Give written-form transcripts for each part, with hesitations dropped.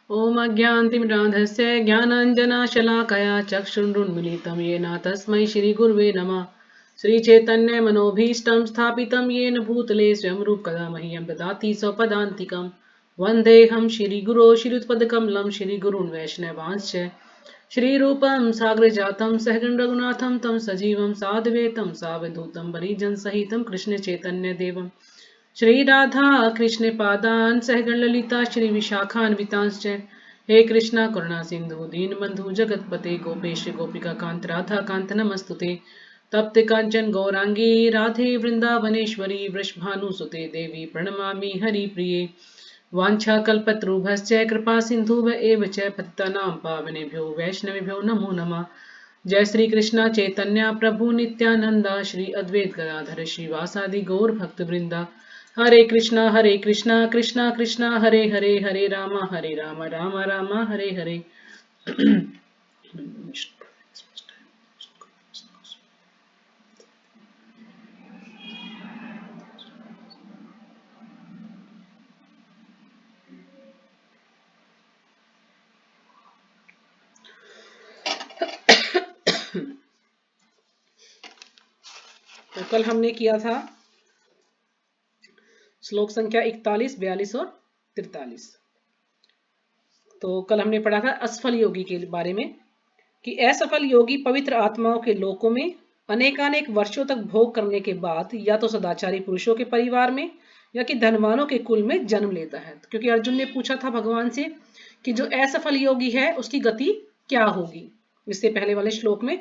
ओम अज्ञानतिमिरान्धस्य ज्ञानाञ्जनशलाकया चक्षुरुन्मीलितं येन तस्मै श्रीगुरुवे नमः। श्रीचैतन्यमनोभीष्टं स्थापितं येन भूतले स्वयं रूपकदा मह्यं ददाति स्वपदान्तिकं। वन्देऽहं श्रीगुरो श्रीयुतपदकमलं श्रीगुरून् वैष्णवांश्च श्रीरूपं साग्रजातं सहगण रघुनाथं तं सजीवं साद्वैतं सावधूतं परिजनसहितं कृष्णचैतन्यदेवं श्री राधा कृष्ण पादान सहगण ललिता श्री विशाखान्वितांश्च हे कृष्णा करुणा सिंधु दीनबंधु जगतपते गोपेश गोपिका कांत राधा कांत नमस्तुते तप्त कांचन गौरांगी राधे वृंदावनेश्वरी वृषभानुसुते देवी प्रणमामि हरिप्रिये वाञ्छाकल्पतरुभ्यश्च कृपा सिन्धुभ एव च पतितानां पावनेभ्यो वैष्णवेभ्यो नमो नमः। जय श्री कृष्णा चैतन्य प्रभु नित्यानंदा श्री अद्वैत गदाधर श्रीवासादि गौर भक्त वृंदा हरे कृष्णा कृष्णा कृष्णा हरे हरे हरे राम राम राम हरे हरे। तो कल हमने किया था श्लोक संख्या 41, 42 और 43। तो कल हमने पढ़ा था असफल योगी के बारे में कि असफल योगी पवित्र आत्माओं के लोकों में अनेकानेक वर्षों तक भोग करने के बाद या तो सदाचारी पुरुषों के परिवार में या कि धनवानों के कुल में जन्म लेता है। क्योंकि अर्जुन ने पूछा था भगवान से कि जो असफल योगी है उसकी गति क्या होगी, इससे पहले वाले श्लोक में।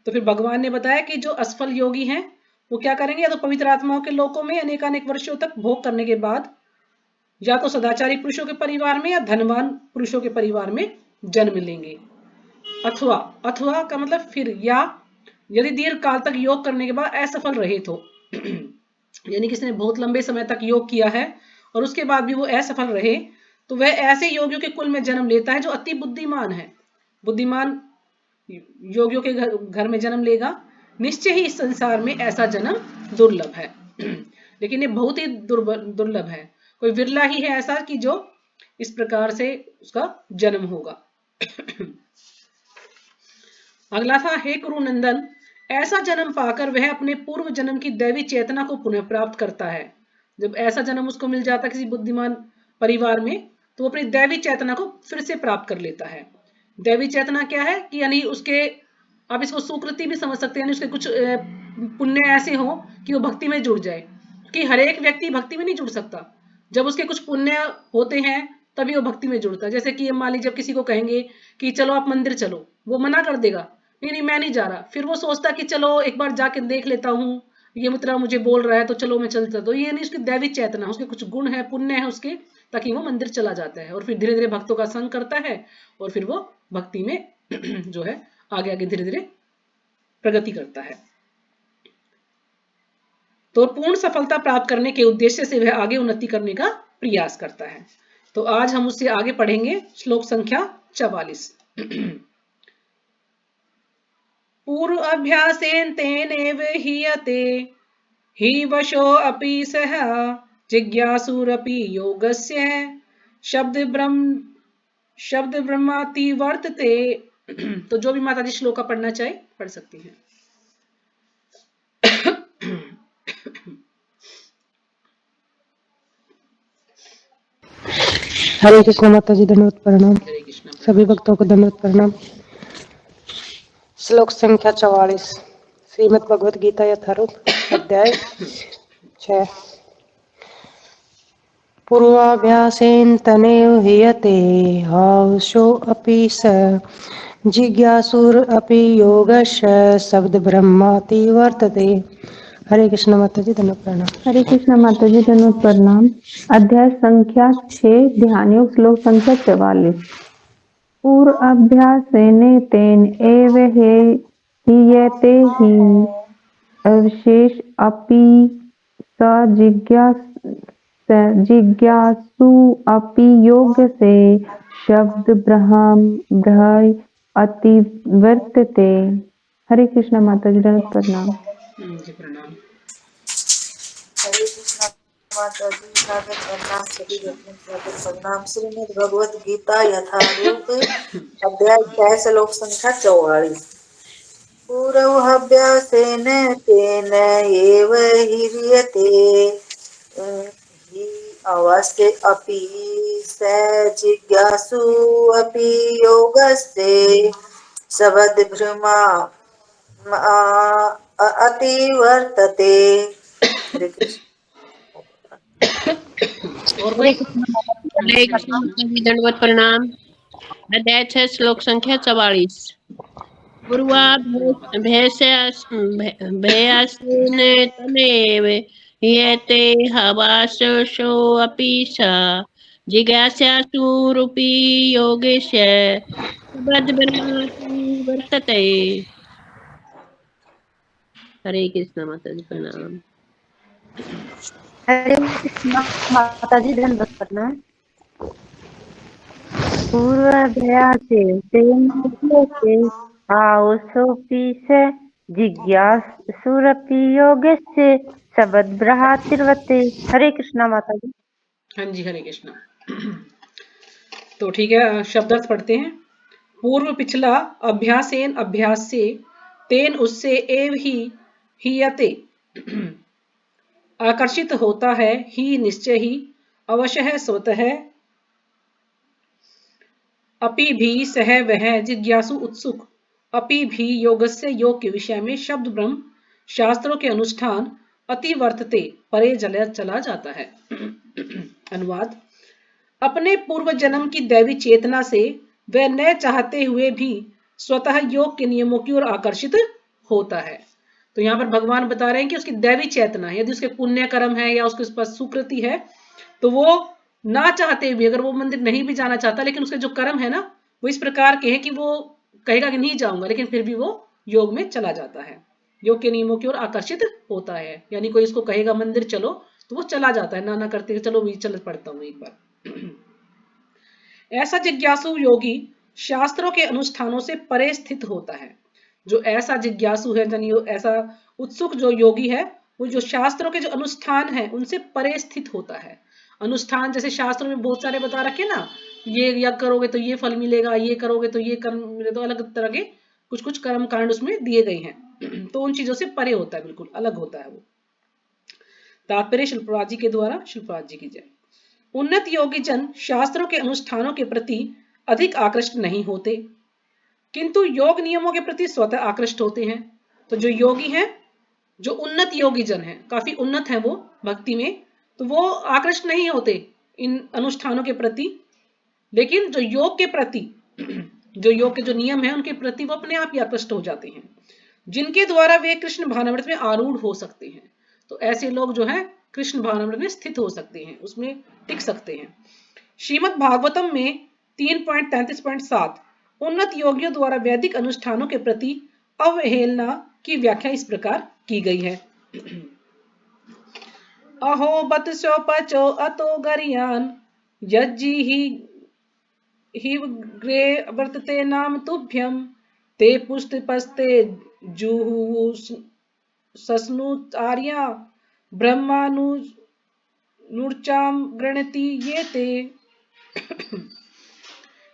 तो फिर भगवान ने बताया कि जो असफल योगी हैं वो क्या करेंगे, या तो पवित्र आत्माओं के लोकों में अनेकानेक वर्षों तक भोग करने के बाद या तो सदाचारी पुरुषों के परिवार में या धनवान पुरुषों के परिवार में जन्म लेंगे। अथवा का मतलब फिर, या यदि दीर्घ काल तक योग करने के बाद असफल रहे तो यानी किसी ने बहुत लंबे समय तक योग किया है और उसके बाद भी वो असफल रहे तो वह ऐसे योगियों के कुल में जन्म लेता है जो अति बुद्धिमान है। बुद्धिमान योगियों के घर में जन्म लेगा। निश्चय ही इस संसार में ऐसा जन्म दुर्लभ है। लेकिन ये बहुत ही दुर्लभ है, कोई विरला ही है ऐसा कि जो इस प्रकार से उसका जन्म होगा। अगला था, हे कुरुनंदन, ऐसा जन्म पाकर वह अपने पूर्व जन्म की दैवी चेतना को पुनः प्राप्त करता है। जब ऐसा जन्म उसको मिल जाता है किसी बुद्धिमान परिवार में तो वो अपनी दैवी चेतना को फिर से प्राप्त कर लेता है। दैवी चेतना क्या है कि यानी उसके, आप इसको सुकृति भी समझ सकते हैं, यानी उसके कुछ पुण्य ऐसे हो कि वो भक्ति में जुड़ जाए। कि हर एक व्यक्ति भक्ति में नहीं जुड़ सकता, जब उसके कुछ पुण्य होते हैं तभी वो भक्ति में जुड़ता है। जैसे कि मान लीजिए जब किसी को कहेंगे कि चलो आप मंदिर चलो, वो मना कर देगा, नहीं मैं नहीं जा रहा। फिर वो सोचता कि चलो एक बार जाके देख लेता हूँ, ये मित्र मुझे बोल रहा है तो चलो मैं चलता। तो ये नहीं, उसकी दैवी चेतना, उसके कुछ गुण है, पुण्य है उसके, ताकि वो मंदिर चला जाता है और फिर धीरे धीरे भक्तों का संग करता है और फिर वो भक्ति में जो है आगे आगे धीरे धीरे प्रगति करता है। तो पूर्ण सफलता प्राप्त करने के उद्देश्य से वह आगे उन्नति करने का प्रयास करता है। तो आज हम उससे आगे पढ़ेंगे श्लोक संख्या 44। पूर्व अभ्यासेन तेनेव हीयते हि वशो अपि सह जिज्ञासुरपि योगस्य शब्द ब्रह्माति वर्तते। तो जो भी माता जी श्लोक का पढ़ना चाहे पढ़ सकती हैं। हरे कृष्ण माता जी, धन्यवाद प्रणाम। सभी भक्तों को धन्यवाद प्रणाम। श्लोक संख्या 44, श्रीमद् भगवद गीता यथारूप, अध्याय 6। पूर्वाभ्यासेन तनेव हीयते हौषो अपि स जिज्ञासुर अपि योगस्य शब्द ब्रह्माति वर्तते। हरे कृष्ण माता जी, धन्यवाद प्रणाम। हरे कृष्ण माता जी, धन्यवाद प्रणाम। अध्याय संख्या 6, ध्यान योग, श्लोक संख्या 44। पूर्व अभ्यासेन तेन एव हीयते हि अवशेष अपि स जिज्ञासु अपि योग से शब्द ब्रह्म अति वर्तते। हरे कृष्ण माता जी, धन्यवाद प्रणाम। जी प्रणाम। हरे कृष्ण माता जी, सादर प्रणाम सभी भक्तों को, सादर प्रणाम। श्रीमद् भगवत गीता यथारूप अध्याय 6 श्लोक संख्या 44। पूर्वहव्यासेन तेन एव ह्रियते हि अवस्य अपि स जिज्ञासु अपि योगस्ते सबद्भ्रमा अतिवर्तते। हरे कृष्ण। और हरे कोई? कृष्ण माता जी, हाँ जी, हरे श्री कृष्ण कृष्ण। माता जी, दंडवत प्रणाम। अध्याय 6 श्लोक संख्या 44। पूर्वा भयस्येन तमेव ह्रियते हवासोऽपि स जिज्ञासासुरपि योगस्य तद्ब्रह्माति वर्तते। हरे कृष्ण माता जी, हाँ जी। प्रणाम। हरे कृष्ण माता जी, धन्यवाद प्रणाम। पूर्वाभ्यासे तेन ह्रियते आसोऽपि जिज्ञासुरपि योगस्य सबद्ब्रहातिर्वते। हरे कृष्णा माता जी। हाँ जी, हरे कृष्ण। तो ठीक है, शब्दार्थ पढ़ते हैं। पूर्व पिछला, अभ्यासेन अभ्यास से, तेन उससे, एव ही हीयते आकर्षित होता है, ही निश्चय ही, अवश्य है स्वतः, अपि भी सह वह, जिज्ञासु उत्सुक, अपि भी योगस्य योग के विषय में, शब्द ब्रह्म शास्त्रों के अनुष्ठान, अति वर्तते परे चला जाता है। अनुवाद। अपने पूर्व जन्म की दैवी चेतना से वह न चाहते हुए भी स्वतः योग के नियमों की ओर आकर्षित होता है। तो यहाँ पर भगवान बता रहे हैं कि उसकी दैवी चेतना, यदि उसके पुण्य कर्म है या उसके पास सुकृति है, तो वो ना चाहते हुए, अगर वो मंदिर नहीं भी जाना चाहता, लेकिन उसके जो कर्म है ना, वो इस प्रकार के हैं कि वो कहेगा कि नहीं जाऊंगा, लेकिन फिर भी वो योग में चला जाता है, योग के नियमों की ओर आकर्षित होता है। यानी कोई इसको कहेगा मंदिर चलो, तो वो चला जाता है, ना करते चलो भी चल पड़ता हूँ एक बार। ऐसा जिज्ञासु योगी शास्त्रों के अनुष्ठानों से परे स्थित होता है। जो ऐसा जिज्ञासु है, यानी ऐसा उत्सुक जो योगी है, वो जो शास्त्रों के जो अनुष्ठान है उनसे परे स्थित होता है। अनुष्ठान जैसे शास्त्रों में बहुत सारे बता रखे ना, ये यज्ञ करोगे तो ये फल मिलेगा, ये करोगे तो ये कर्म मिले, तो अलग तरह के कुछ कुछ कर्म कांड उसमें दिए गए हैं। तो उन चीजों से परे होता है, बिल्कुल अलग होता है वो। तात्पर्य शिल्पराज जी के द्वारा, शिल्पराज जी की जय। उन्नत योगी जन शास्त्रों के अनुष्ठानों के प्रति अधिक आकृष्ट नहीं होते, किंतु योग नियमों के प्रति स्वतः आकृष्ट होते हैं। तो जो योगी हैं, जो उन्नत योगी जन हैं, काफी उन्नत हैं वो भक्ति में, तो वो आकृष्ट नहीं होते इन अनुष्ठानों के प्रति, लेकिन जो योग के प्रति, जो योग के जो नियम है उनके प्रति वो अपने आप ही आकृष्ट हो जाते हैं, जिनके द्वारा वे कृष्ण भावनामृत में आरूढ़ हो सकते हैं। तो ऐसे लोग जो है कृष्ण भावनामृत में स्थित हो सकते हैं, उसमें टिक सकते हैं। श्रीमद् भागवतम में 3.33.7 उन्नत योगियों द्वारा वैदिक अनुष्ठानों के प्रति अवहेलना की व्याख्या इस प्रकार की गई है। अहो बत सो पचो अतो गरियान यज्जी ही ग्रे वर्तते नाम तुभ्यम ते पुष्ट पस्ते जुहु सस्नुचार्या ब्रह्मानु नूर्चाम गृणति ये ते।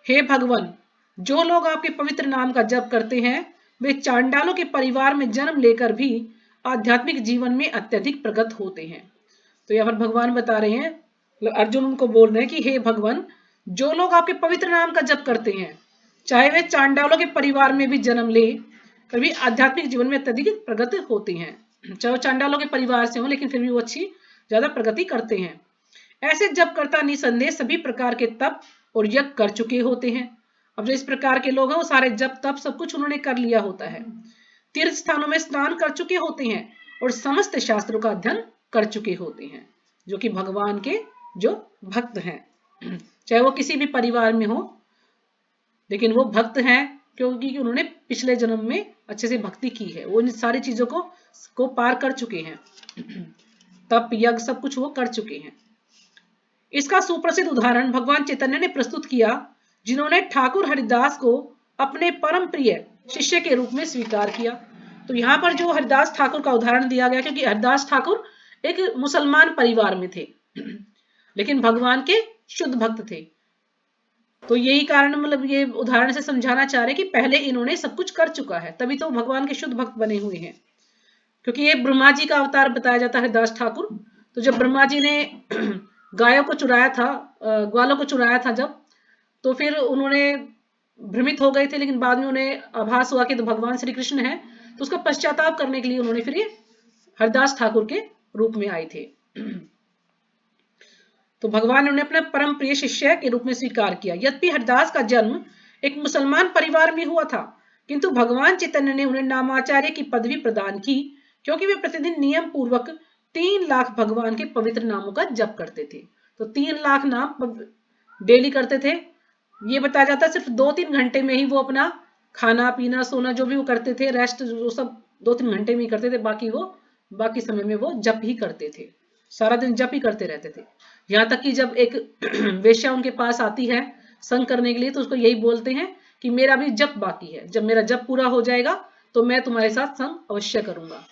हे भगवान, जो लोग आपके पवित्र नाम का जप करते हैं, वे चांडालों के परिवार में जन्म लेकर भी आध्यात्मिक जीवन में अत्यधिक प्रगत होते हैं। तो यहाँ पर भगवान बता रहे हैं, अर्जुन उनको बोल रहे हैं कि हे भगवान, जो लोग आपके पवित्र नाम का जप करते हैं, चाहे वे चांडालों के परिवार में भी जन्म ले, कभी आध्यात्मिक जीवन में अत्यधिक प्रगत होते हैं। चाहे वो चांडालों के परिवार से हो, लेकिन फिर भी वो अच्छी ज्यादा प्रगति करते हैं। ऐसे जपकर्ता निसंदेह सभी प्रकार के तप और यज्ञ कर चुके होते हैं। अब जो इस प्रकार के लोग हैं, वो सारे जप तप सब कुछ उन्होंने कर लिया होता है, तीर्थ स्थानों में स्नान कर चुके होते हैं और समस्त शास्त्रों का अध्ययन कर चुके होते हैं, जो कि भगवान के जो भक्त हैं, चाहे वो किसी भी परिवार में हो, लेकिन वो भक्त हैं क्योंकि उन्होंने पिछले जन्म में अच्छे से भक्ति की है, वो इन सारी चीजों को पार कर चुके हैं, तप यज्ञ सब कुछ वो कर चुके हैं। इसका सुप्रसिद्ध उदाहरण भगवान चैतन्य ने प्रस्तुत किया, जिन्होंने ठाकुर हरिदास को अपने परम प्रिय शिष्य के रूप में स्वीकार किया। तो यहाँ पर जो हरिदास ठाकुर का उदाहरण दिया गया, क्योंकि हरिदास ठाकुर एक मुसलमान परिवार में थे लेकिन भगवान के शुद्ध भक्त थे। तो यही कारण, मतलब ये उदाहरण से समझाना चाह रहे कि पहले इन्होंने सब कुछ कर चुका है, तभी तो भगवान के शुद्ध भक्त बने हुए हैं। क्योंकि ये ब्रह्मा जी का अवतार बताया जाता है हरिदास ठाकुर। तो जब ब्रह्मा जी ने गायों को चुराया था, ग्वालों को चुराया था जब, तो फिर उन्होंने भ्रमित हो गए थे, लेकिन बाद में उन्हें आभास हुआ कि तो भगवान श्री कृष्ण है, तो उसका पश्चाताप करने के लिए उन्होंने फिर ये हरदास ठाकुर के रूप में आए थे। तो भगवान ने उन्हें अपने परम प्रिय शिष्य के रूप में स्वीकार किया। यद्यपि हरदास का जन्म एक मुसलमान परिवार में हुआ था, किंतु भगवान चैतन्य ने उन्हें नामाचार्य की पदवी प्रदान की, क्योंकि वे प्रतिदिन नियम पूर्वक 3 लाख भगवान के पवित्र नामों का जप करते थे। तो 3 लाख नाम डेली करते थे। ये बताया जाता है सिर्फ 2-3 घंटे में ही वो अपना खाना पीना सोना जो भी वो करते थे, रेस्ट वो सब 2-3 घंटे में ही करते थे। बाकी समय में वो जप ही करते थे, सारा दिन जप ही करते रहते थे। यहाँ तक कि जब एक वेश्या उनके पास आती है संग करने के लिए, तो उसको यही बोलते हैं कि मेरा भी जप बाकी है, जब मेरा जप पूरा हो जाएगा तो मैं तुम्हारे साथ संग अवश्य करूंगा।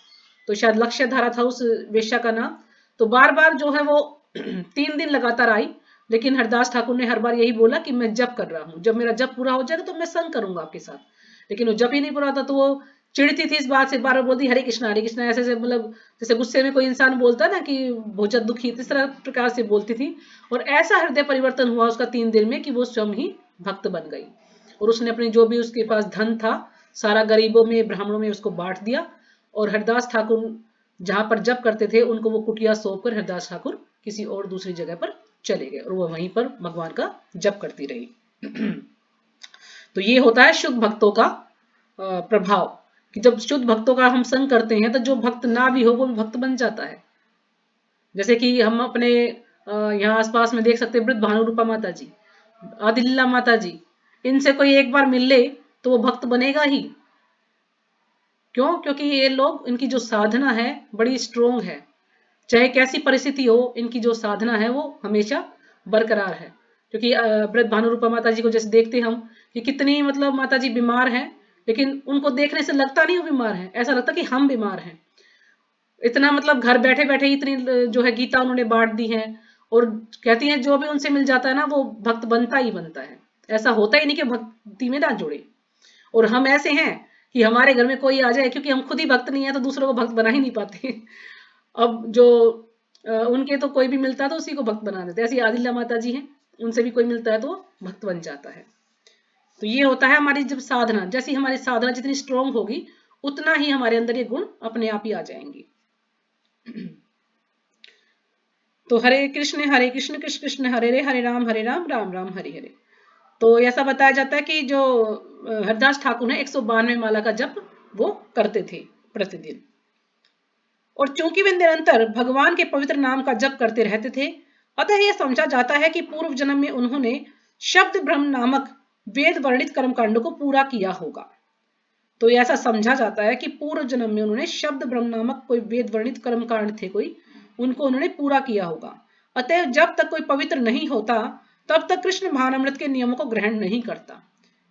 तो शायद लक्ष्य धारा था उस वेश्या का नाम। तो बार बार जो है वो 3 दिन लगातार आई, लेकिन हरदास ठाकुर ने हर बार यही बोला कि मैं जप कर रहा हूँ, जब मेरा जप पूरा हो जाएगा तो मैं संग करूंगा आपके साथ। लेकिन वो जप ही नहीं पूरा था, तो वो चिढ़ती थी इस बात से, बार बार बोलती हरे कृष्णा ऐसे ऐसे, मतलब जैसे गुस्से में कोई इंसान बोलता है ना कि बहुत ज्यादा दुखी, इस तरह प्रकार से बोलती थी। और ऐसा हृदय परिवर्तन हुआ उसका 3 दिन में कि वो स्वयं ही भक्त बन गई, और उसने अपने जो भी उसके पास धन था सारा गरीबों में ब्राह्मणों में उसको बांट दिया। और हरदास ठाकुर जहां पर जप करते थे उनको वो कुटिया सौंप कर हरदास ठाकुर किसी और दूसरी जगह पर चले गए, और वो वहीं पर भगवान का जप करती रही। तो ये होता है शुद्ध भक्तों का प्रभाव, कि जब शुद्ध भक्तों का हम संग करते हैं तो जो भक्त ना भी हो वो भी भक्त बन जाता है। जैसे कि हम अपने यहाँ आसपास में देख सकते हैं वृद्ध भानुरूपा माता जी, आदिल्ला माता जी, इनसे कोई एक बार मिल ले तो वो भक्त बनेगा ही। क्यों? क्योंकि ये लोग, इनकी जो साधना है बड़ी स्ट्रोंग है, चाहे कैसी परिस्थिति हो इनकी जो साधना है वो हमेशा बरकरार है। क्योंकि वृद्ध भानुरूपा माता जी को जैसे देखते हम कि कितनी, मतलब माता जी बीमार हैं, लेकिन उनको देखने से लगता नहीं वो बीमार है, ऐसा लगता कि हम बीमार हैं। इतना, मतलब घर बैठे बैठे इतनी जो है गीता उन्होंने बांट दी है, और कहती हैं जो भी उनसे मिल जाता है ना वो भक्त बनता ही बनता है। ऐसा होता ही नहीं कि भक्ति में ना जुड़े। और हम ऐसे हैं कि हमारे घर में कोई आ जाए, क्योंकि हम खुद ही भक्त नहीं है तो दूसरों को भक्त बना ही नहीं पाते। अब जो उनके तो कोई भी मिलता है तो उसी को भक्त बना देते। ऐसी आदिल्ला माता जी हैं, उनसे भी कोई मिलता है तो भक्त बन जाता है। तो ये होता है हमारी जब साधना, जैसी हमारी साधना जितनी स्ट्रोंग होगी उतना ही हमारे अंदर ये गुण अपने आप ही आ जाएंगे। तो हरे कृष्ण कृष्ण कृष्ण हरे राम राम राम हरे हरे। तो ऐसा बताया जाता है कि जो हरदास ठाकुर ने 192 माला का जप वो करते थे प्रतिदिन, और चूंकि वे निरंतर भगवान के पवित्र नाम का जप करते रहते थे, अतः यह समझा जाता है कि पूर्व जन्म में उन्होंने शब्द ब्रह्म नामक वेद वर्णित कर्मकांड को पूरा किया होगा। तो ऐसा समझा जाता है कि पूर्व जन्म में उन्होंने शब्द ब्रह्म नामक कोई वेद वर्णित कर्मकांड थे कोई, उनको उन्होंने पूरा किया होगा। अतः जब तक कोई पवित्र नहीं होता तब तक कृष्ण भावनामृत के नियमों को ग्रहण नहीं करता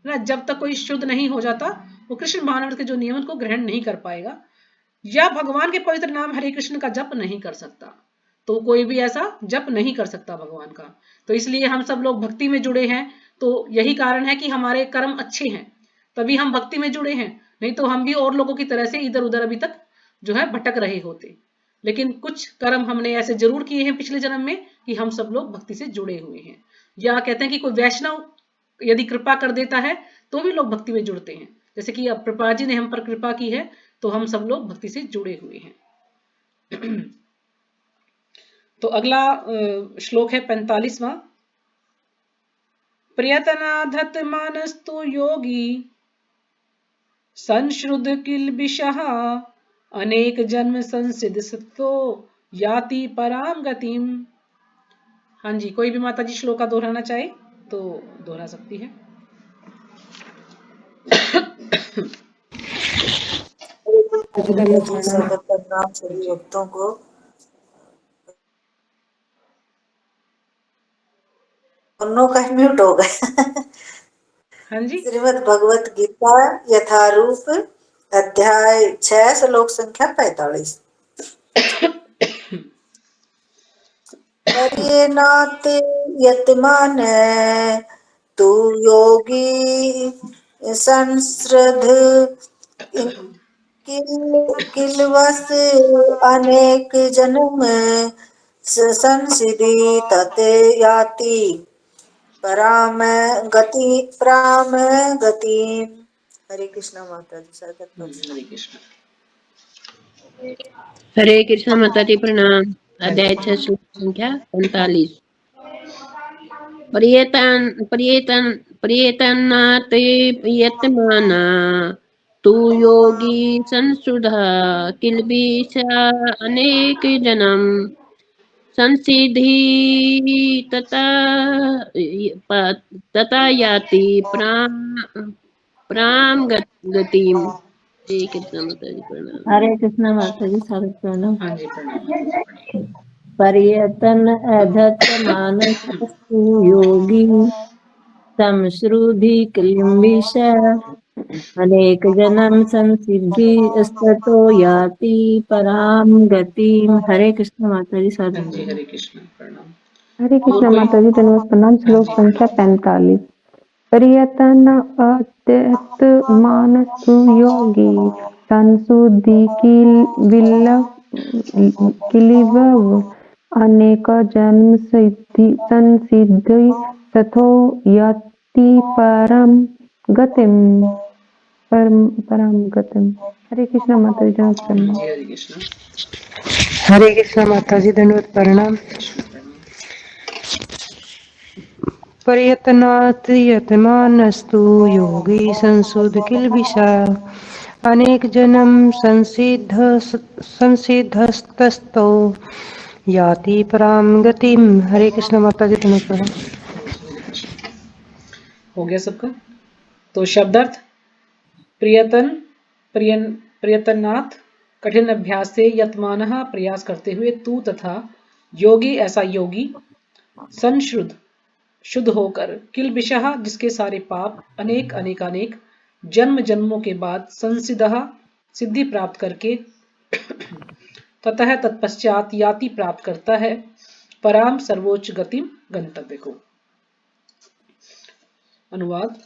ना। जब तक कोई शुद्ध नहीं हो जाता वो कृष्ण भावनामृत के जो नियम को ग्रहण नहीं कर पाएगा, या भगवान के पवित्र नाम हरे कृष्ण का जप नहीं कर सकता। तो कोई भी ऐसा जप नहीं कर सकता भगवान का। तो इसलिए हम सब लोग भक्ति में जुड़े हैं, तो यही कारण है कि हमारे कर्म अच्छे हैं, तभी हम भक्ति में जुड़े हैं। नहीं तो हम भी और लोगों की तरह से इधर उधर अभी तक जो है भटक रहे होते। लेकिन कुछ कर्म हमने ऐसे जरूर किए हैं पिछले जन्म में कि हम सब लोग भक्ति से जुड़े हुए हैं। या कहते हैं कि कोई वैष्णव यदि कृपा कर देता है तो भी लोग भक्ति में जुड़ते हैं। जैसे कि अब प्रभुपाद जी ने हम पर कृपा की है तो हम सब लोग भक्ति से जुड़े हुए हैं। तो अगला श्लोक है 45वां। प्रयतनाधत मानस्तु योगी संश्रुद किल्बिषः अनेक जन्म संसिद्ध सत्तो याति पराम गतिम। हाँ जी, कोई भी माता जी श्लोक का दोहराना चाहे तो दोहरा सकती है। नाम सभी भक्तों को। दोनों का म्यूट हो गया। हाँ जी, श्रीमद् भगवत गीता यथारूप अध्याय 6 श्लोक संख्या 45। पर्येनात् यतमान तू योगी संश्रद्ध किलवस अनेक जन्म संसिद्धि तते याति पराम गति। हरे कृष्णा माता जी। हरे कृष्ण। हरे कृष्ण माता जी प्रणाम। अध्याय 6 श्लोक संख्या 45। पर्येतनाते यतमाना तू योगी संशुद्धा किल्बिषा अनेक जन्म संसिद्धि तथा याति प्राम गतिम। हरे कृष्ण माता जी प्रणाम। हरे कृष्णा माता जी सारे प्रणाम। हाँ जी प्रणाम माता जी, पढ़िए। पर्यतन अधत मानसस्तु योगी समश्रुधि किलिम्बिष अनेक जन्म संसिद्धि स्ततो याति पराम गतिम। हरे कृष्ण माता जी सारे हाँ जी प्रणाम। हरे कृष्ण प्रणाम। हरे और कृष्ण कोई? माता जी धन्यवाद प्रणाम। हाँ श्लोक जी संख्या प्रणाम। 45। पर्यतन अत्यत मानसु योगी संशुद्धि किलिवव अनेक जन्म संसिद्धि तथो यति परम गतिम। हरे कृष्ण माता जी धन्यवाद हाँ प्रणाम। जी हरे कृष्ण। हरे कृष्णा माता जी धन्यवाद प्रणाम। कृष्ण प्रणाम। प्रयत्नात् यतमानस्तु योगी संशुद्ध किल्बिषा अनेक जन्म संसिद्धस्ततो याति पराम गतिम। हरे कृष्ण माता जी धन्यवाद प्रणाम। हाँ जी हरे कृष्ण। हो गया सबका? तो शब्दार्थ प्रियतनाथ कठिन अभ्यास से यतमानः प्रयास करते हुए तू तथा योगी ऐसा योगी संश्रुद्ध शुद्ध होकर किलबिशः जिसके सारे पाप अनेक अनेकानेक जन्म जन्मों के बाद संसिदः सिद्धि प्राप्त करके ततः तत्पश्चात याति प्राप्त करता है पराम सर्वोच्च गतिम गंतव्य को। अनुवाद।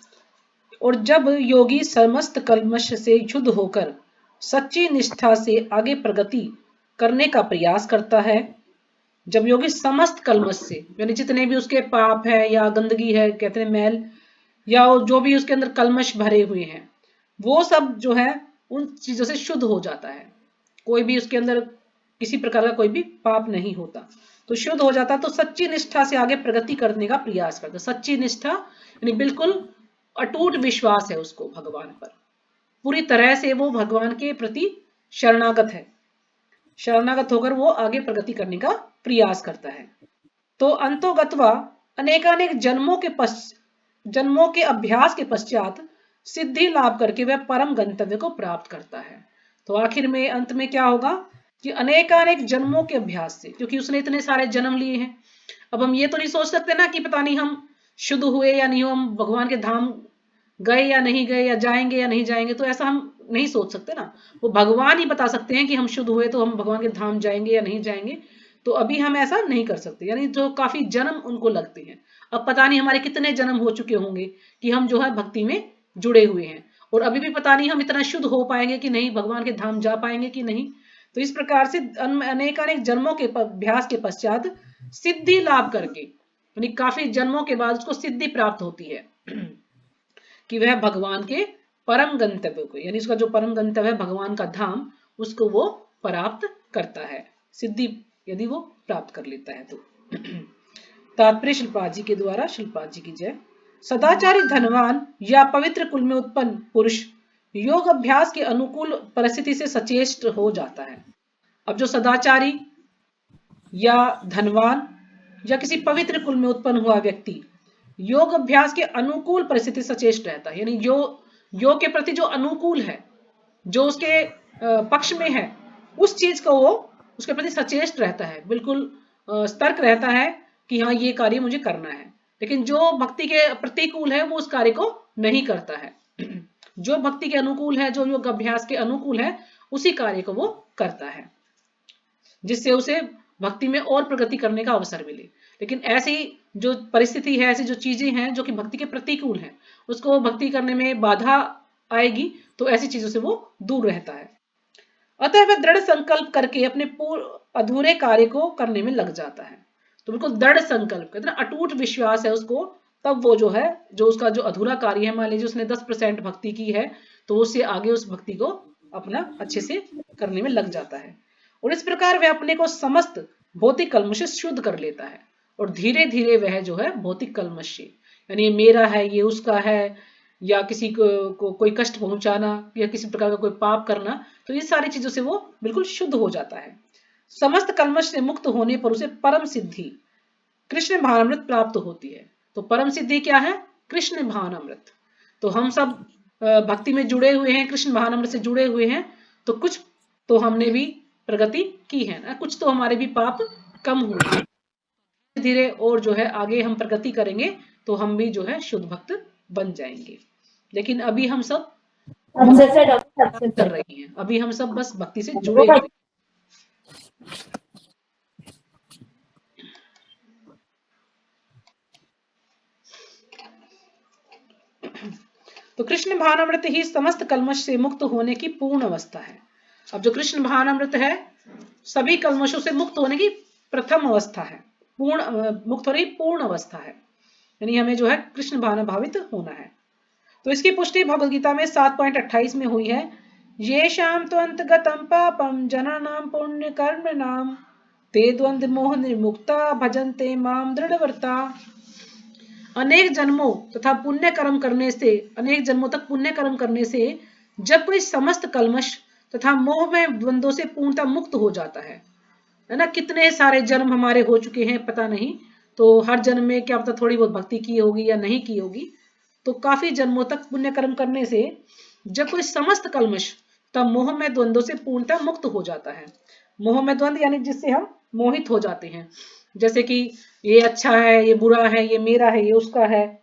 और जब योगी समस्त कल्मश से शुद्ध होकर सच्ची निष्ठा से आगे प्रगति करने का प्रयास करता है, जब योगी समस्त कल्मश से यानी जितने भी उसके पाप है या गंदगी है, कहते हैं मैल, या जो भी उसके अंदर कल्मश भरे हुए हैं, वो सब जो है उन चीजों से शुद्ध हो जाता है। कोई भी उसके अंदर किसी प्रकार का कोई भी पाप नहीं होता, तो शुद्ध हो जाता। तो सच्ची निष्ठा से आगे प्रगति करने का प्रयास करता। सच्ची निष्ठा यानी बिल्कुल अटूट विश्वास है उसको भगवान पर, पूरी तरह से वो भगवान के प्रति शरणागत है। शरणागत होकर वो आगे प्रगति करने का प्रयास करता है। तो अंतोगत्वा अनेकानेक जन्मों के अभ्यास के पश्चात सिद्धि लाभ करके वह परम गंतव्य को प्राप्त करता है। तो आखिर में अंत में क्या होगा कि अनेकानेक जन्मों के अभ्यास से, क्योंकि उसने इतने सारे जन्म लिए हैं, अब हम ये तो नहीं सोच सकते ना कि पता नहीं हम शुद्ध हुए या नहीं, हम भगवान के धाम गए या नहीं गए, या जाएंगे या नहीं जाएंगे, तो ऐसा हम नहीं सोच सकते ना। वो भगवान ही बता सकते हैं कि हम शुद्ध हुए तो हम भगवान के धाम जाएंगे या नहीं जाएंगे। तो अभी हम ऐसा नहीं कर सकते, यानी जो काफी जन्म उनको लगते हैं। अब पता नहीं हमारे कितने जन्म हो चुके होंगे कि हम जो है भक्ति में जुड़े हुए हैं, और अभी भी पता नहीं हम इतना शुद्ध हो पाएंगे कि नहीं, भगवान के धाम जा पाएंगे कि नहीं। तो इस प्रकार से अनेकानेक जन्मों के अभ्यास के पश्चात सिद्धि लाभ करके, यानी काफी जन्मों के बाद उसको सिद्धि प्राप्त होती है कि वह भगवान के परम गंतव्य को, यानी उसका जो परम गंतव्य है भगवान का धाम, उसको वो प्राप्त करता है, सिद्धि यदि वो प्राप्त कर लेता है तो। तात्पर्य शिल्पाद जी के द्वारा। शिल्पाद जी की जय। सदाचारी धनवान या पवित्र कुल में उत्पन्न पुरुष योग अभ्यास के अनुकूल परिस्थिति से सचेष्ट हो जाता है। अब जो सदाचारी या धनवान या किसी पवित्र कुल में उत्पन्न हुआ व्यक्ति योग अभ्यास के अनुकूल परिस्थिति सचेष्ट रहता है, यानी जो योग के प्रति जो अनुकूल है, जो उसके पक्ष में है, उस चीज को वो उसके प्रति सचेष्ट रहता है, बिल्कुल सतर्क रहता है कि हाँ ये कार्य मुझे करना है। लेकिन जो भक्ति के प्रतिकूल है वो उस कार्य को नहीं करता है। जो भक्ति के अनुकूल है, जो योग अभ्यास के अनुकूल है, उसी कार्य को वो करता है, जिससे उसे भक्ति में और प्रगति करने का अवसर मिले। लेकिन ऐसी जो परिस्थिति है, ऐसी जो चीजें हैं जो कि भक्ति के प्रतिकूल हैं, उसको भक्ति करने में बाधा आएगी तो ऐसी चीजों से वो दूर रहता है। अतः वह दृढ़ संकल्प करके अपने अधूरे कार्य को करने में लग जाता है। तो बिल्कुल दृढ़ संकल्प, कहते हैं अटूट विश्वास है उसको, तब वो जो है, जो उसका जो अधूरा कार्य है, मान लीजिए उसने 10% भक्ति की है, तो उससे आगे उस भक्ति को अपना अच्छे से करने में लग जाता है। और इस प्रकार वह अपने को समस्त भौतिक कलमश से शुद्ध कर लेता है। और धीरे धीरे वह जो है भौतिक कलमश से, यानी ये मेरा है, ये उसका है, या किसी को कोई कष्ट पहुंचाना, या किसी प्रकार का कोई पाप करना, तो ये सारी चीजों से वो बिल्कुल शुद्ध हो जाता है। समस्त कलमश से मुक्त होने पर उसे परम सिद्धि कृष्ण भावामृत प्राप्त होती है। तो परम सिद्धि क्या है? कृष्ण भावामृत। तो हम सब भक्ति में जुड़े हुए हैं, कृष्ण भावामृत से जुड़े हुए हैं, तो कुछ तो हमने भी प्रगति की है ना, कुछ तो हमारे भी पाप कम हुए। धीरे और जो है आगे हम प्रगति करेंगे तो हम भी जो है शुद्ध भक्त बन जाएंगे। लेकिन अभी हम सब कर रहे हैं, अभी हम सब बस भक्ति से जुड़े हुए। तो कृष्ण भावामृत ही समस्त कलमश से मुक्त होने की पूर्ण अवस्था है। अब जो कृष्ण भावामृत है सभी कलमशों से मुक्त होने की प्रथम अवस्था है, मुक्त होने की पूर्ण अवस्था है, यानी हमें जो है कृष्ण भावित होना है। तो इसकी पुष्टि भगवद गीता में 7.28 में हुई है। ये शाम त्वंत गतम पापम जनानाम पुण्य कर्म नाम ते द्वंद्व मोह निर्मुक्ता भजन्ते माम दृढ़व्रता। अनेक जन्मों तथा पुण्य कर्म करने से, अनेक जन्मों तक पुण्य कर्म करने से जब कोई समस्त कलमश तथा मोह में द्वंद्वों से पूर्णतः मुक्त हो जाता है ना। कितने सारे जन्म हमारे हो चुके हैं पता नहीं, तो हर जन्म में क्या पता थोड़ी बहुत भक्ति की होगी या नहीं की होगी, तो काफी जन्मों तक पुण्य कर्म करने से जब कोई समस्त कलमश तब मोह में द्वंद्वों से पूर्णतः मुक्त हो जाता है। मोह में द्वंद्व यानी जिससे हम मोहित हो जाते हैं, जैसे कि ये अच्छा है, ये बुरा है, ये मेरा है, ये उसका है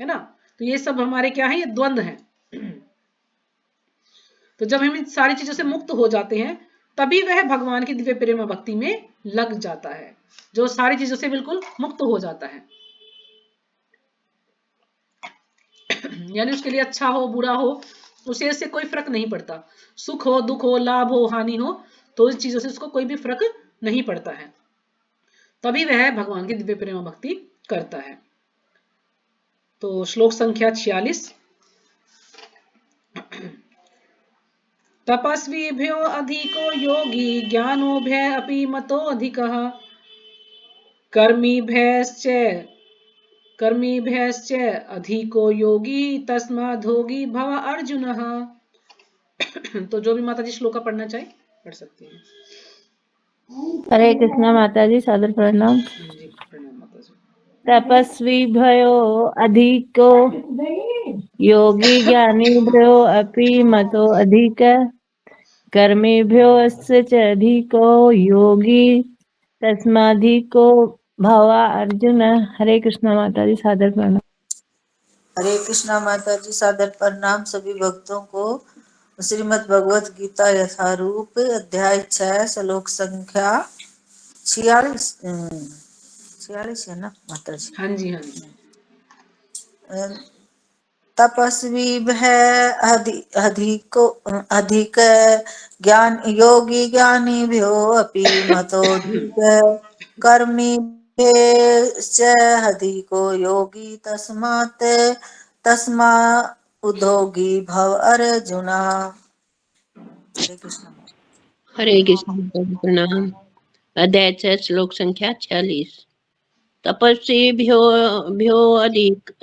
ना। तो ये सब हमारे क्या है? ये द्वंद्व है। तो जब हम इन सारी चीजों से मुक्त हो जाते हैं तभी वह भगवान की दिव्य प्रेम भक्ति में लग जाता है, जो सारी चीजों से बिल्कुल मुक्त हो जाता है। यानी उसके लिए अच्छा हो बुरा हो उसे इससे कोई फर्क नहीं पड़ता, सुख हो दुख हो लाभ हो हानि हो, तो इस चीजों से उसको कोई भी फर्क नहीं पड़ता है, तभी वह भगवान की दिव्य प्रेम भक्ति करता है। तो श्लोक संख्या 46। तपस्वीभ्यो अधिको योगी ज्ञानोभ्य अपि मतो अधिकः कर्मीभ्यश्च अधिको योगी तस्माद्धोगी भव अर्जुनः। तो जो भी माता जी श्लोक पढ़ना चाहे पढ़ सकती हैं। हरे कृष्णा माता जी, सादर प्रणाम। प्रणाम माता जी। तपस्वी भयो अधिको योगी ज्ञानी भयो अपि मतो अधिक कर्मेभ्यो च अधिको योगी तस्माधिको भवा अर्जुन। हरे कृष्णा माता जी, सादर प्रणाम। हरे कृष्णा माता जी, सादर प्रणाम सभी भक्तों को। श्रीमद् भगवत गीता यथारूप अध्याय 6 श्लोक संख्या 46 है ना माता जी? हाँ जी हाँ जी। तपस्वी अधिक ज्ञान योगी ज्ञानी भ्यो अपि मतोधिक कर्मी अधिको योगी तस्मा उद्योगी भव अर्जुना। हरे कृष्ण। हरे कृष्ण माता जी प्रणाम। अध्याय 6 श्लोक संख्या 46। तपस्वीभ्यो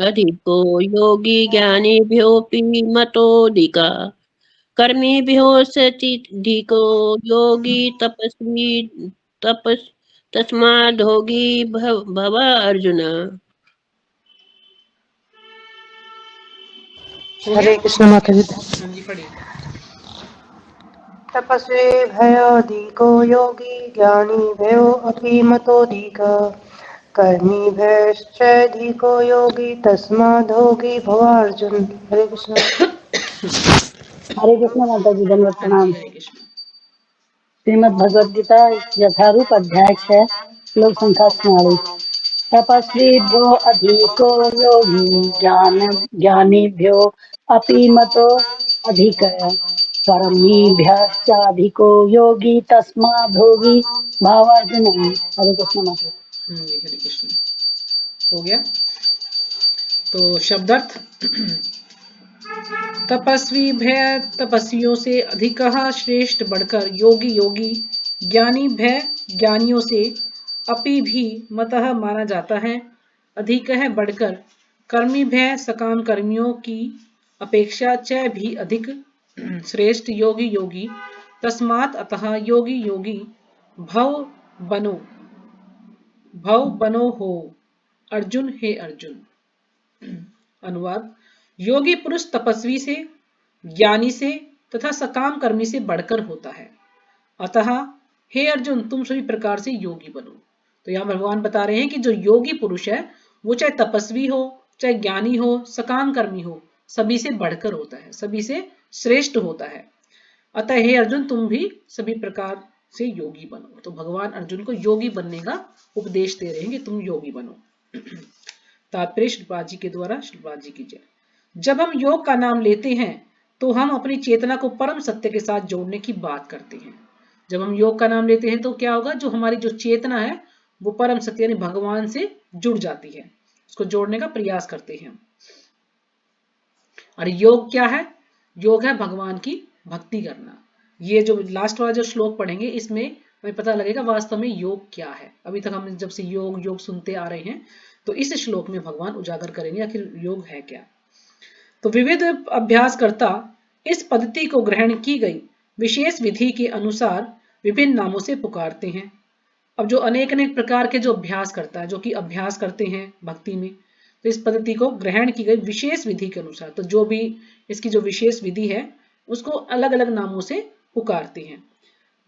अधिको योगी ज्ञानीभ्योऽपि मतोऽधिका कर्मीभ्योऽधिको योगी तस्माद्धोगी भव अर्जुन। हरे कृष्ण माता जी। हाँ जी पढ़िए। तपस्वी भयोधिको योगी ज्ञानी भयो अपि मतोधिक कर्मीभ्यश्चैधिको योगी तस्माद्धोगी भवार्जुन। हरे कृष्ण। हरे कृष्ण माता जी, धन्यवाद हाँ जी प्रणाम। हरे कृष्ण। श्रीमद् भगवद गीता यथारूप अध्याय 6 श्लोक संख्या 46। तपस्वीभ्यो अधिको योगी ज्ञानीभ्यो अपि मतो अधिकः कर्मीभ्यश्चाधिको योगी तस्माद् भोगी भावार्जुन। हरे कृष्ण माता। हरे कृष्ण। हो गया। तो शब्दार्थ तपस्वी भय तपस्वियों से अधिक श्रेष्ठ बढ़कर, योगी योगी ज्ञानी भय ज्ञानियों से अपि भी मतः माना जाता है, अधिक है बढ़कर, कर्मी भय सकाम कर्मियों की अपेक्षा च भी अधिक श्रेष्ठ योगी योगी, तस्मात् अतः योगी योगी भव बनो हो। अर्जुन हे अर्जुन। अनुवाद, योगी पुरुष तपस्वी से, ज्ञानी से तथा सकाम कर्मी से बढ़कर होता है, अतः हे अर्जुन तुम सभी प्रकार से योगी बनो। तो यहाँ भगवान बता रहे हैं कि जो योगी पुरुष है वो चाहे तपस्वी हो, चाहे ज्ञानी हो, सकाम कर्मी हो, सभी से बढ़कर होता है, सभी से श्रेष्ठ होता है। अतः हे अर्जुन तुम भी सभी प्रकार से योगी बनो। तो भगवान अर्जुन को योगी बनने का उपदेश दे रहे हैं कि तुम योगी बनो। तात्पर्य श्रीपाद जी के द्वारा। श्रीपाद जी की जय। जब हम योग का नाम लेते हैं तो हम अपनी चेतना को परम सत्य के साथ जोड़ने की बात करते हैं। जब हम योग का नाम लेते हैं तो क्या होगा, जो हमारी जो चेतना है वो परम सत्य यानी भगवान से जुड़ जाती है, उसको जोड़ने का प्रयास करते हैं। और योग क्या है? योग है भगवान की भक्ति करना। ये जो लास्ट वाला जो श्लोक पढ़ेंगे इसमें हमें पता लगेगा वास्तव में योग क्या है। अभी तक हम जब से योग सुनते आ रहे हैं तो इस श्लोक में भगवान उजागर करेंगे आखिर योग है क्या। तो विविध अभ्यासकर्ता इस पद्धति को ग्रहण की गई विशेष विधि के अनुसार विभिन्न नामों से पुकारते हैं। अब जो अनेक प्रकार के जो अभ्यास करता है, जो कि अभ्यास करते हैं भक्ति में, तो इस पद्धति को ग्रहण की गई विशेष विधि के अनुसार, तो जो भी इसकी जो विशेष विधि है उसको अलग अलग नामों से पुकारते हैं।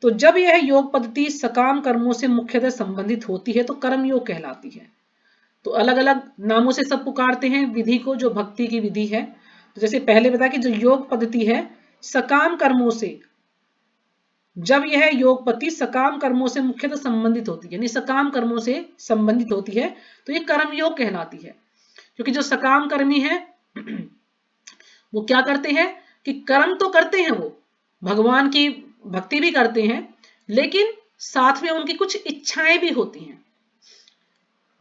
तो जब यह योग पद्धति सकाम कर्मों से मुख्यतः संबंधित होती है तो कर्म योग कहलाती है। तो अलग अलग नामों से सब पुकारते हैं विधि को, जो भक्ति की विधि है। तो जैसे पहले बताया कि जो योग पद्धति है सकाम कर्मों से, जब यह योग पद्धति सकाम कर्मों से मुख्यतः संबंधित होती है, यानी सकाम कर्मों से संबंधित होती है तो ये कर्म योग कहलाती है। क्योंकि जो सकाम कर्मी है वो क्या करते हैं कि कर्म तो करते हैं, वो भगवान की भक्ति भी करते हैं, लेकिन साथ में उनकी कुछ इच्छाएं भी होती हैं।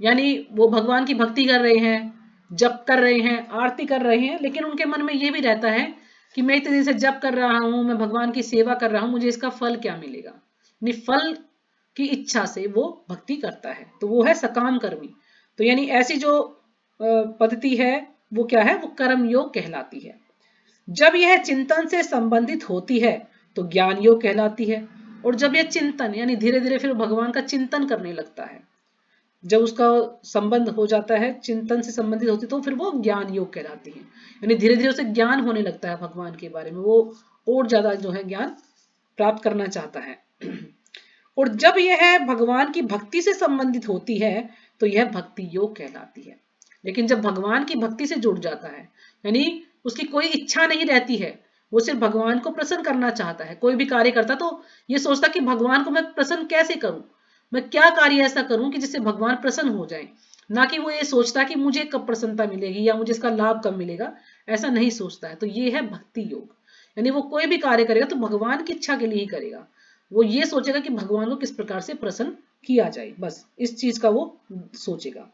यानी वो भगवान की भक्ति कर रहे हैं, जप कर रहे हैं, आरती कर रहे हैं, लेकिन उनके मन में ये भी रहता है कि मैं इतने दिन से जप कर रहा हूं, मैं भगवान की सेवा कर रहा हूं, मुझे इसका फल क्या मिलेगा। यानी फल की इच्छा से वो भक्ति करता है, तो वो है सकाम कर्मी। तो यानी ऐसी जो पद्धति है वो क्या है, वो कर्म योग कहलाती है। जब यह चिंतन से संबंधित होती है तो ज्ञान योग कहलाती है। और जब यह चिंतन यानी धीरे धीरे फिर भगवान का चिंतन करने लगता है, जब उसका संबंध हो जाता है, चिंतन से संबंधित होती तो फिर वो ज्ञान योग कहलाती है। यानी धीरे धीरे उसे ज्ञान होने लगता है भगवान के बारे में, वो और ज्यादा जो है ज्ञान प्राप्त करना चाहता है। और जब यह भगवान की भक्ति से संबंधित होती है तो यह भक्ति योग कहलाती है। लेकिन जब भगवान की भक्ति से जुड़ जाता है, यानी उसकी कोई इच्छा नहीं रहती है, वो सिर्फ भगवान को प्रसन्न करना चाहता है। कोई भी कार्य करता तो ये सोचता कि भगवान को मैं प्रसन्न कैसे करूं, मैं क्या कार्य ऐसा करूं कि जिससे भगवान प्रसन्न हो जाए, ना कि वो ये सोचता कि मुझे कब प्रसन्नता मिलेगी या मुझे इसका लाभ कब मिलेगा, ऐसा नहीं सोचता है। तो ये है भक्ति योग। यानी वो कोई भी कार्य करेगा तो भगवान की इच्छा के लिए ही करेगा, वो ये सोचेगा कि भगवान को किस प्रकार से प्रसन्न किया जाए, बस इस चीज का वो सोचेगा।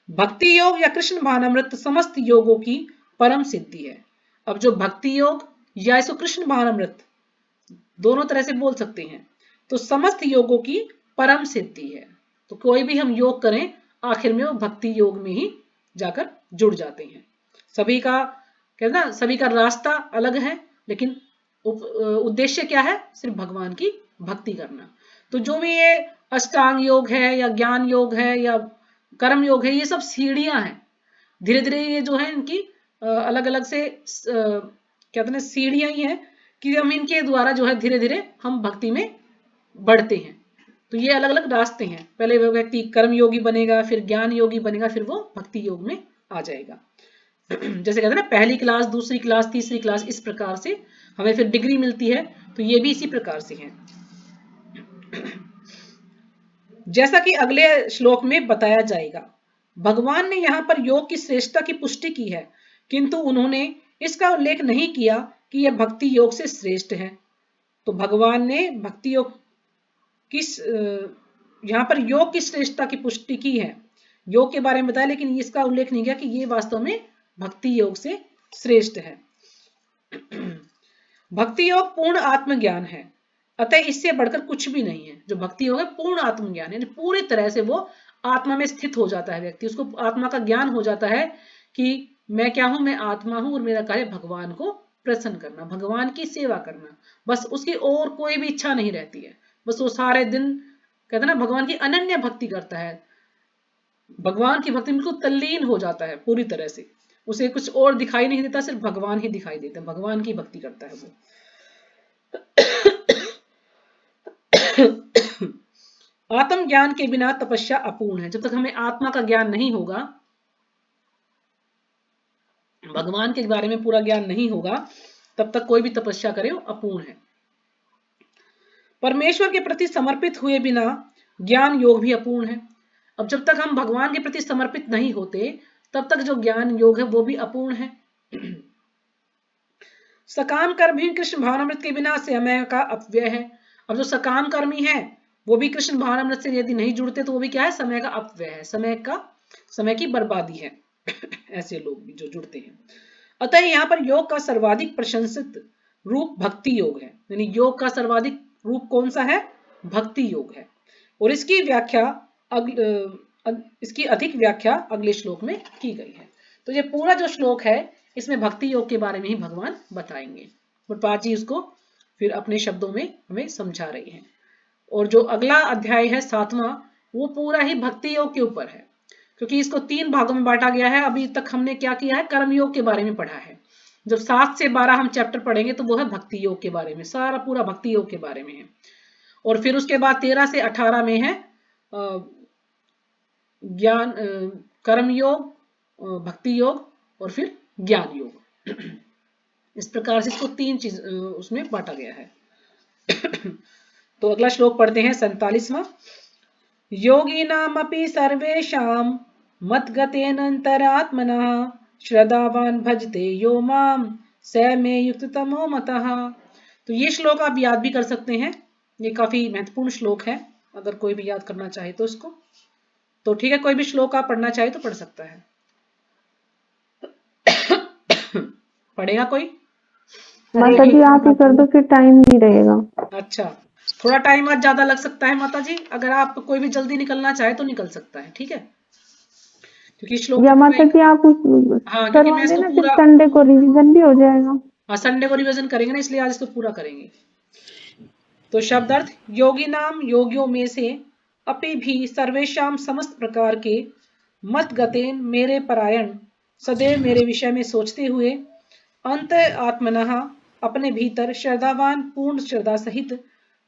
भक्ति योग या कृष्ण भावनामृत समस्त योगों की परम सिद्धि है। अब जो भक्ति योग या इसको कृष्ण भावनामृत दोनों तरह से बोल सकते हैं, तो समस्त योगों की परम सिद्धि है। तो कोई भी हम योग करें आखिर में वो भक्ति योग में ही जाकर जुड़ जाते हैं। सभी का कहते ना, सभी का रास्ता अलग है, लेकिन उद्देश्य क्या है, सिर्फ भगवान की भक्ति करना। तो जो भी ये अष्टांग योग है या ज्ञान योग है या कर्म योग है, ये सब सीढ़ियां हैं। धीरे धीरे ये जो है इनकी अलग अलग से कहते हैं सीढ़ियां ही है कि हम इनके द्वारा जो है धीरे धीरे हम भक्ति में बढ़ते हैं। तो ये अलग अलग रास्ते हैं, पहले वो व्यक्ति कर्म योगी बनेगा, फिर ज्ञान योगी बनेगा, फिर वो भक्ति योग में आ जाएगा। जैसे कहते हैं ना, पहली क्लास, दूसरी क्लास, तीसरी क्लास, इस प्रकार से हमें फिर डिग्री मिलती है। तो ये भी इसी प्रकार से है। जैसा कि अगले श्लोक में बताया जाएगा। भगवान ने यहाँ पर योग की श्रेष्ठता की पुष्टि की है, किंतु उन्होंने इसका उल्लेख नहीं किया कि यह भक्ति योग से श्रेष्ठ है। तो भगवान ने भक्ति योग की यहाँ पर योग की श्रेष्ठता की पुष्टि की है, योग के बारे में बताया, लेकिन इसका उल्लेख नहीं किया कि ये वास्तव में भक्ति योग से श्रेष्ठ है। भक्ति योग पूर्ण आत्मज्ञान है, अतः इससे बढ़कर कुछ भी नहीं है। जो भक्ति योग है पूर्ण आत्मज्ञान है, पूरी तरह से वो आत्मा में स्थित हो जाता है व्यक्ति, उसको आत्मा का ज्ञान हो जाता है कि मैं क्या हूं, मैं आत्मा हूं और मेरा कार्य भगवान को प्रसन्न करना, भगवान की सेवा करना, बस उसकी और कोई भी इच्छा नहीं रहती है। बस वो सारे दिन कहते ना भगवान की अनन्य भक्ति करता है, भगवान की भक्ति में बिल्कुल तल्लीन हो जाता है पूरी तरह से, उसे कुछ और दिखाई नहीं देता, सिर्फ भगवान ही दिखाई देता है, भगवान की भक्ति करता है वो। आत्म ज्ञान के बिना तपस्या अपूर्ण है। जब तक हमें आत्मा का ज्ञान नहीं होगा, भगवान के बारे में पूरा ज्ञान नहीं होगा, तब तक कोई भी तपस्या करे वो अपूर्ण है। परमेश्वर के प्रति समर्पित हुए बिना ज्ञान योग भी अपूर्ण है। अब जब तक हम भगवान के प्रति समर्पित नहीं होते, तब तक जो ज्ञान योग है वो भी अपूर्ण है। सकाम कर्म भी कृष्ण भावनामृत के बिना समय का अपव्यय है। अब जो सकाम कर्मी है वो भी कृष्ण भावनामृत से यदि नहीं जुड़ते तो वो भी क्या है, समय का अपव्यय है, समय की बर्बादी है। ऐसे लोग भी जो जुड़ते हैं। अतः यहाँ पर योग का सर्वाधिक प्रशंसित रूप भक्ति योग है, यानी योग का सर्वाधिक रूप कौन सा है, भक्ति योग है। और इसकी अधिक व्याख्या अगले श्लोक में की गई है। तो ये पूरा जो श्लोक है इसमें भक्ति योग के बारे में ही भगवान बताएंगे। प्रभुपाद जी उसको फिर अपने शब्दों में हमें समझा रही हैं। और जो अगला अध्याय है 7वां, वो पूरा ही भक्ति योग के ऊपर है, क्योंकि इसको 3 भागों में बांटा गया है। अभी तक हमने क्या किया है, कर्म योग के बारे में पढ़ा है। जब 7 से 12 हम चैप्टर पढ़ेंगे तो वो है भक्ति योग के बारे में, सारा पूरा भक्ति योग के बारे में है। और फिर उसके बाद 13 से 18 में है ज्ञान, कर्म योग, भक्ति योग और फिर ज्ञान योग। इस प्रकार से इसको 3 चीज उसमें बांटा गया है। तो अगला श्लोक पढ़ते हैं 47वां। योगिनामपि सर्वेषां मद्गतेनान्तरात्मनः श्रद्धावान् भजते यो मां स मे युक्ततमो मतः। तो ये श्लोक आप याद भी कर सकते हैं, ये काफी महत्वपूर्ण श्लोक है, अगर कोई भी याद करना चाहे तो इसको। तो ठीक है, कोई भी श्लोक आप पढ़ना चाहे तो पढ़ सकता है। पढ़ेगा कोई? माता जी आप ही कर दो, फिर टाइम नहीं रहेगा। अच्छा, थोड़ा टाइम आज ज्यादा लग सकता है माता जी, अगर आप कोई भी जल्दी निकलना चाहे तो निकल सकता है, ठीक है? क्योंकि श्लोक या माता जी आप हाँ, क्योंकि मैं इसको पूरा संडे को रिवीजन भी हो जाएगा। हाँ, संडे को रिवीजन करेंगे ना, इसलिए आज इसको पूरा करेंगे। तो शब्दार्थ, योगी नाम योगियों में से अपि भी सर्वेशाम समस्त प्रकार के मत गतेन मेरे परायण सदैव मेरे विषय में सोचते हुए अंत आत्मनः अपने भीतर श्रद्धावान पूर्ण श्रद्धा सहित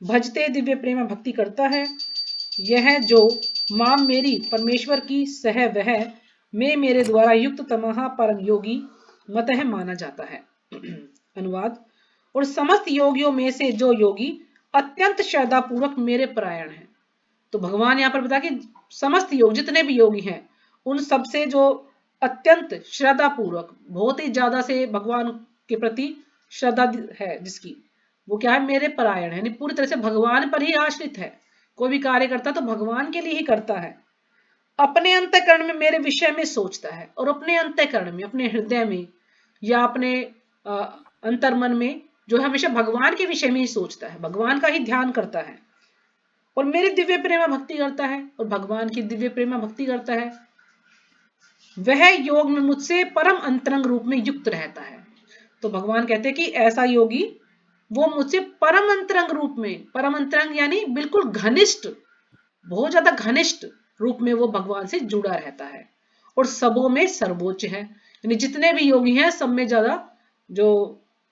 भजते दिव्य प्रेम भक्ति करता है, यह जो माम मेरी परमेश्वर की सह वह में मेरे द्वारा युक्त तमहा परम योगी मतः माना जाता है। अनुवाद, और समस्त योगियों में से जो योगी अत्यंत श्रद्धा पूर्वक मेरे परायण हैं। तो भगवान यहाँ पर बता कि समस्त योग जितने भी योगी हैं उन सबसे जो अत्यंत श्रद्धा पूर्वक बहुत ही ज्यादा से भगवान के प्रति श्रद्धा है जिसकी, वो क्या है, मेरे परायण है, यानी पूरी तरह से भगवान पर ही आश्रित है। कोई भी कार्य करता तो भगवान के लिए ही करता है। अपने अंतःकरण में मेरे विषय में सोचता है, और अपने अंतःकरण में, अपने हृदय में या अपने अंतर्मन में जो है हमेशा भगवान के विषय में ही सोचता है, भगवान का ही ध्यान करता है और मेरी दिव्य प्रेमा भक्ति करता है और भगवान की दिव्य प्रेमा भक्ति करता है, वह योग में मुझसे परम अंतरंग रूप में युक्त रहता है। तो भगवान कहते हैं कि ऐसा योगी वो मुझसे परम अंतरंग रूप में, परम अंतरंग यानी बिल्कुल घनिष्ठ, बहुत ज्यादा घनिष्ठ रूप में वो भगवान से जुड़ा रहता है और सबों में सर्वोच्च है। यानी जितने भी योगी हैं सब में ज्यादा जो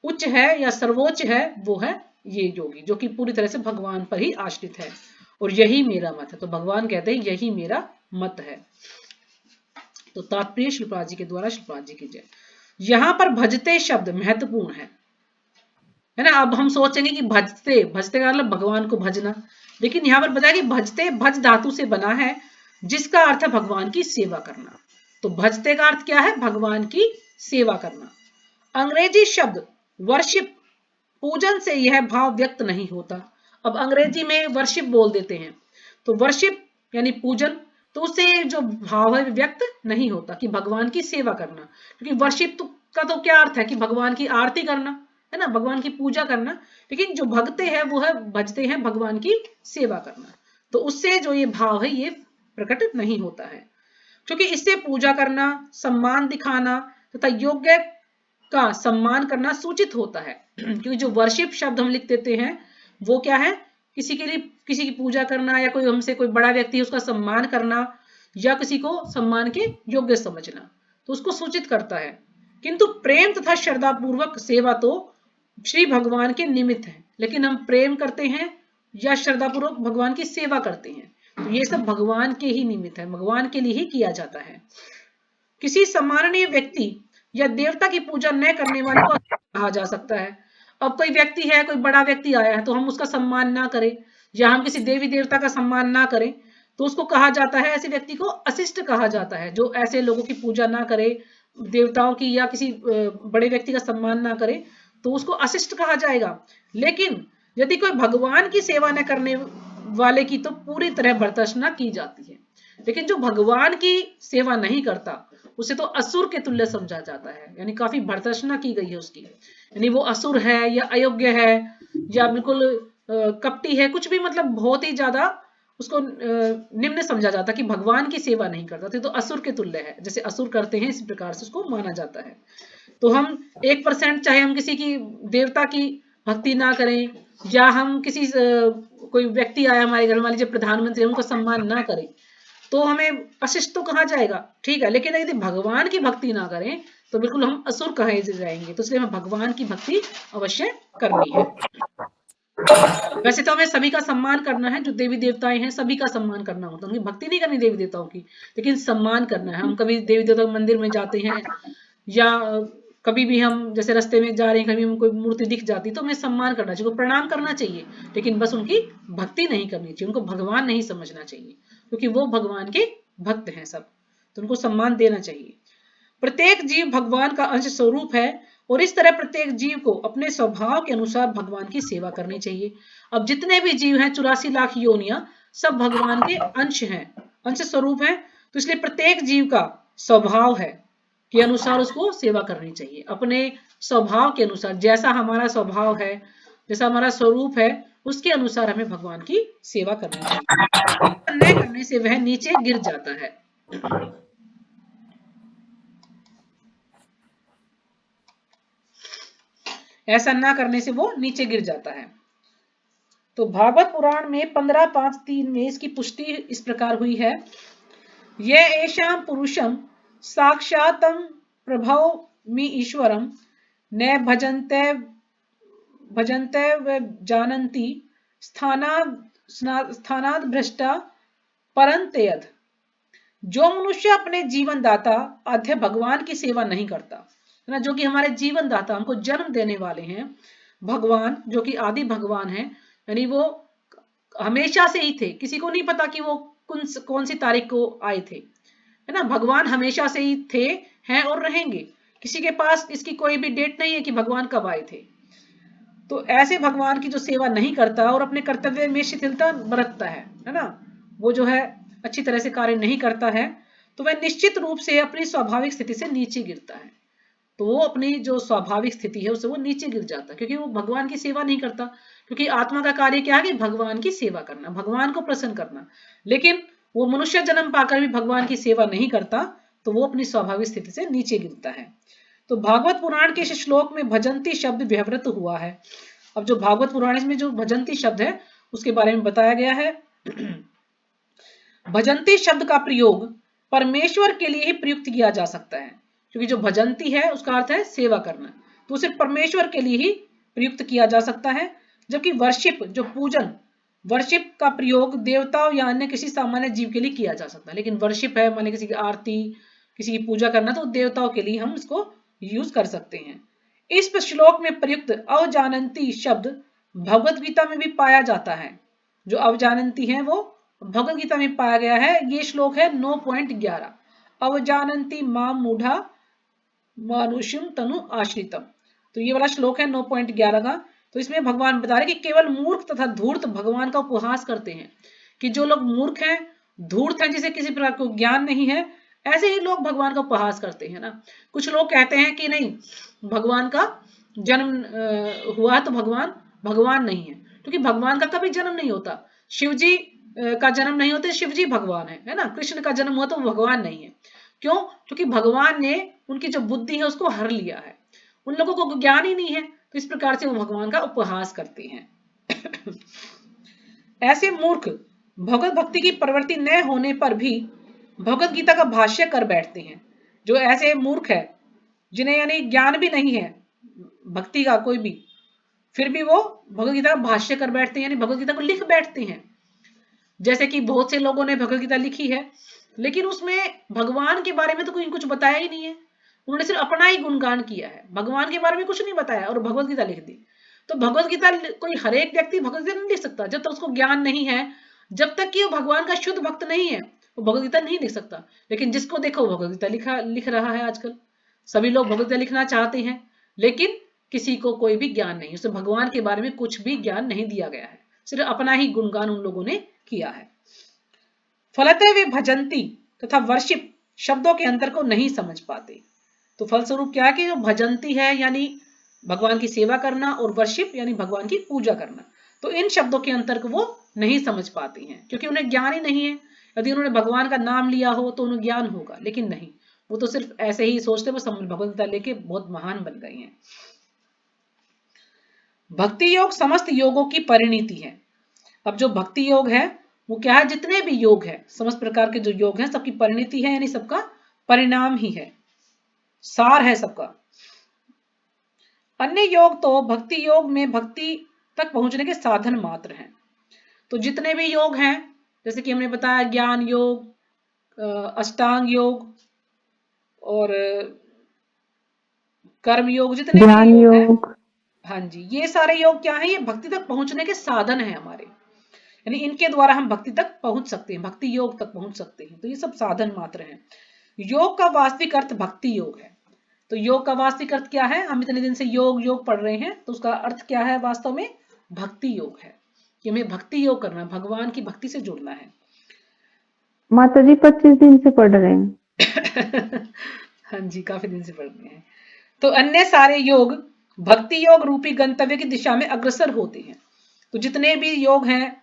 उच्च है या सर्वोच्च है वो है ये योगी, जो कि पूरी तरह से भगवान पर ही आश्रित है। और यही मेरा मत है। तो भगवान कहते हैं यही मेरा मत है। तो तात्पर्य श्रीपाद जी के द्वारा, श्रीपाद जी की जय। यहां पर भजते शब्द महत्वपूर्ण है ना। अब हम सोचेंगे कि भजते, भजते का मतलब भगवान को भजना, लेकिन यहाँ पर बताया कि भजते भज धातु से बना है, जिसका अर्थ है भगवान की सेवा करना। तो भजते का अर्थ क्या है? भगवान की सेवा करना। अंग्रेजी शब्द वर्शिप, पूजन से यह भाव व्यक्त नहीं होता। अब अंग्रेजी में वर्शिप बोल देते हैं, तो वर्शिप यानी पूजन, तो उससे जो भाव है व्यक्त नहीं होता कि भगवान की सेवा करना। क्योंकि वर्शिप का तो क्या अर्थ है कि भगवान की आरती करना, है ना, भगवान की पूजा करना। लेकिन जो भगते हैं वो है भजते हैं भगवान की सेवा करना, तो उससे जो ये भाव है ये प्रकट नहीं होता है। क्योंकि इससे पूजा करना, सम्मान दिखाना तथा योग्य का सम्मान करना सूचित होता है। क्योंकि जो वर्शिप शब्द हम लिख देते हैं वो क्या है? किसी के लिए किसी की पूजा करना, या कोई हमसे कोई बड़ा व्यक्ति है उसका सम्मान करना, या किसी को सम्मान के योग्य समझना, तो उसको सूचित करता है। किंतु प्रेम तथा श्रद्धा पूर्वक सेवा तो श्री भगवान के निमित्त है। लेकिन हम प्रेम करते हैं या श्रद्धा पूर्वक भगवान की सेवा करते हैं, तो ये सब भगवान के ही निमित्त है, भगवान के लिए ही किया जाता है। किसी सम्माननीय व्यक्ति या देवता की पूजा न करने वाले को कहा जा सकता है। अब कोई व्यक्ति है, कोई बड़ा व्यक्ति आया है, तो हम उसका सम्मान ना करें या हम किसी देवी देवता का सम्मान ना करें, तो उसको कहा जाता है, ऐसे व्यक्ति को अशिष्ट कहा जाता है। जो ऐसे लोगों की पूजा ना करे, देवताओं की या किसी बड़े व्यक्ति का सम्मान ना करे, तो उसको अशिष्ट कहा जाएगा। लेकिन यदि कोई भगवान की सेवा न करने वाले की तो पूरी तरह भर्त्सना की जाती है। लेकिन जो भगवान की सेवा नहीं करता उसे तो असुर के तुल्य समझा जाता है, यानी काफी भर्त्सना की गई है उसकी, यानी वो असुर है या अयोग्य है या बिल्कुल कपटी है, कुछ भी, मतलब बहुत ही ज्यादा उसको निम्न समझा जाता कि भगवान की सेवा नहीं करता, तो असुर के तुल्य है। जैसे असुर करते हैं इस प्रकार से उसको माना जाता है। तो हम 1% चाहे हम किसी की देवता की भक्ति ना करें, या हम किसी कोई व्यक्ति आया हमारे घर में, मान लीजिए प्रधानमंत्री, उनका सम्मान ना करें, तो हमें अशिष्ट तो कहा जाएगा, ठीक है। लेकिन यदि भगवान की भक्ति ना करें तो बिल्कुल हम असुर कहे जाएंगे। तो इसलिए हमें भगवान की भक्ति अवश्य करनी है। वैसे तो हमें सभी का सम्मान करना है, जो देवी देवताएं हैं सभी का सम्मान करना होता है, उनकी भक्ति नहीं करनी देवी देवताओं की, लेकिन सम्मान करना है। हम कभी देवी देवता मंदिर में जाते हैं या कभी भी हम जैसे रास्ते में जा रहे हैं, कभी हम कोई मूर्ति दिख जाती तो हमें सम्मान करना चाहिए, प्रणाम करना चाहिए, लेकिन बस उनकी भक्ति नहीं करनी चाहिए, उनको भगवान नहीं समझना चाहिए, क्योंकि वो भगवान के भक्त हैं सब, तो उनको सम्मान देना चाहिए। प्रत्येक जीव भगवान का अंश स्वरूप है और इस तरह प्रत्येक जीव को अपने स्वभाव के अनुसार भगवान की सेवा करनी चाहिए। अब जितने भी जीव हैं 84 लाख योनियां, सब भगवान के अंश हैं, अंश स्वरूप हैं, तो इसलिए प्रत्येक जीव का स्वभाव है के अनुसार उसको सेवा करनी चाहिए। अपने स्वभाव के अनुसार, जैसा हमारा स्वभाव है, जैसा हमारा स्वरूप है, उसके अनुसार हमें भगवान की सेवा करनी चाहिए। न करने से वह नीचे गिर जाता है। ऐसा ना करने से वो नीचे गिर जाता है। तो भागवत पुराण में 15.5.3 में इसकी पुष्टि इस प्रकार हुई है, ये ऐशाम पुरुषम साक्षातम प्रभवमि ईश्वरम न भजन्ते व जानन्ति स्थानाद् भ्रष्टा परंतयद। जो मनुष्य अपने जीवन दाता आद्य भगवान की सेवा नहीं करता, है ना, जो कि हमारे जीवन दाता, हमको जन्म देने वाले हैं भगवान, जो कि आदि भगवान है, यानी वो हमेशा से ही थे, किसी को नहीं पता कि वो कौन सी तारीख को आए थे, है ना, भगवान हमेशा से ही थे, हैं और रहेंगे। किसी के पास इसकी कोई भी डेट नहीं है कि भगवान कब आए थे। तो ऐसे भगवान की जो सेवा नहीं करता और अपने कर्तव्य में शिथिलता बरतता है ना, वो जो है अच्छी तरह से कार्य नहीं करता है, तो वह निश्चित रूप से अपनी स्वाभाविक स्थिति से नीचे गिरता है। तो वो अपनी जो स्वाभाविक स्थिति है उससे वो नीचे गिर जाता है, क्योंकि वो भगवान की सेवा नहीं करता। क्योंकि आत्मा का कार्य क्या है कि भगवान की सेवा करना, भगवान को प्रसन्न करना। लेकिन वो मनुष्य जन्म पाकर भी भगवान की सेवा नहीं करता, तो वो अपनी स्वाभाविक स्थिति से नीचे गिरता है। तो भागवत पुराण के इस श्लोक में भजंती शब्द व्यवहृत हुआ है। अब जो भागवत पुराण में जो भजंती शब्द है उसके बारे में बताया गया है। भजंती शब्द का प्रयोग परमेश्वर के लिए ही प्रयुक्त किया जा सकता है, क्योंकि जो भजंती है उसका अर्थ है सेवा करना, तो सिर्फ परमेश्वर के लिए ही प्रयुक्त किया जा सकता है। जबकि वर्शिप, जो पूजन, वर्शिप का प्रयोग देवताओं या अन्य किसी सामान्य जीव के लिए किया जा सकता है। लेकिन वर्शिप है, माने किसी की आरती, किसी की पूजा करना, तो देवताओं के लिए हम इसको यूज कर सकते हैं। इस श्लोक में प्रयुक्त अवजानंती शब्द भगवत गीता में भी पाया जाता है, जो अवजानंती हैं वो भगवद गीता में पाया गया है। ये श्लोक है 9.11, अवजानंती माम मूढ़ा मानुष्यम तनु आश्रितम। तो ये वाला श्लोक है 9.11 का। तो इसमें भगवान बता रहे कि केवल मूर्ख तथा धूर्त भगवान का उपहास करते हैं, कि जो लोग मूर्ख हैं, धूर्त हैं, जिसे किसी प्रकार को ज्ञान नहीं है, ऐसे ही लोग भगवान का उपहास करते हैं ना। कुछ लोग कहते हैं कि नहीं, भगवान का जन्म हुआ तो भगवान नहीं है, क्योंकि भगवान का कभी जन्म नहीं होता। शिव जी का जन्म नहीं होता, शिव जी भगवान है ना। कृष्ण का जन्म हुआ तो वो भगवान नहीं है। क्यों? क्योंकि भगवान ने उनकी जो बुद्धि है उसको हर लिया है, उन लोगों को ज्ञान ही नहीं है, तो इस प्रकार से वो भगवान का उपहास करते हैं। ऐसे मूर्ख भगवत भक्ति की प्रवृत्ति न होने पर भी भगवत गीता का भाष्य कर बैठते हैं। जो ऐसे मूर्ख है, जिन्हें यानी ज्ञान भी नहीं है भक्ति का कोई भी, फिर भी वो भगवत गीता का भाष्य कर बैठते हैं, यानी भगवत गीता को लिख बैठते हैं। जैसे कि बहुत से लोगों ने भगवत गीता लिखी है, लेकिन उसमें भगवान के बारे में तो कोई कुछ बताया ही नहीं है, उन्होंने सिर्फ अपना ही गुणगान किया है, भगवान के बारे में कुछ नहीं बताया और भगवत गीता लिख दी। तो भगवत गीता कोई हर एक व्यक्ति भगवत गीता नहीं लिख सकता, जब तक उसको ज्ञान नहीं है, जब तक कि वो भगवान का शुद्ध भक्त नहीं है, वो भगवत गीता नहीं लिख सकता। लेकिन जिसको देखो भगवत गीता लिख रहा है आजकल, सभी लोग भगवत गीता लिखना चाहते हैं, लेकिन किसी को कोई भी ज्ञान नहीं, उसे भगवान के बारे में कुछ भी ज्ञान नहीं दिया गया है, सिर्फ अपना ही गुणगान उन लोगों ने किया है। फलतः वे भजंती तथा वर्शिप शब्दों के अंतर को नहीं समझ पाते। तो फलस्वरूप क्या है कि जो भजंती है यानी भगवान की सेवा करना, और वर्शिप यानी भगवान की पूजा करना, तो इन शब्दों के अंतर को वो नहीं समझ पाते हैं, क्योंकि उन्हें ज्ञान ही नहीं है। यदि उन्होंने भगवान का नाम लिया हो तो उन्हें ज्ञान होगा, लेकिन नहीं, वो तो सिर्फ ऐसे ही सोचते, बस भगवत गीता लेके बहुत महान बन गए हैं। भक्ति योग समस्त योगों की परिणति है। अब जो भक्ति योग है वो क्या है, जितने भी योग है, समस्त प्रकार के जो योग हैं, सबकी परिणति है, यानी सबका परिणाम ही है, सार है सबका। अन्य योग तो भक्ति योग में भक्ति तक पहुंचने के साधन मात्र हैं। तो जितने भी योग हैं, जैसे कि हमने बताया ज्ञान योग, अष्टांग योग और कर्म योग, जितने ध्यान भी योग हैं, योग, हाँ जी, ये सारे योग क्या है, ये भक्ति तक पहुंचने के साधन है हमारे, यानी इनके द्वारा हम भक्ति तक पहुंच सकते हैं, भक्ति योग तक पहुंच सकते हैं। तो ये सब साधन मात्र हैं। योग का वास्तविक अर्थ भक्ति योग है। तो योग का वास्तविक अर्थ क्या है, हम इतने दिन से योग पढ़ रहे हैं, तो उसका अर्थ क्या है, वास्तव में भक्ति योग है, कि हमें भक्ति योग करना, भगवान की भक्ति से जुड़ना है। माता जी 25 दिन से पढ़ रहे हैं। हाँ जी, काफी दिन से पढ़ रहे हैं। तो अन्य सारे योग भक्ति योग रूपी गंतव्य की दिशा में अग्रसर होते हैं। तो जितने भी योग हैं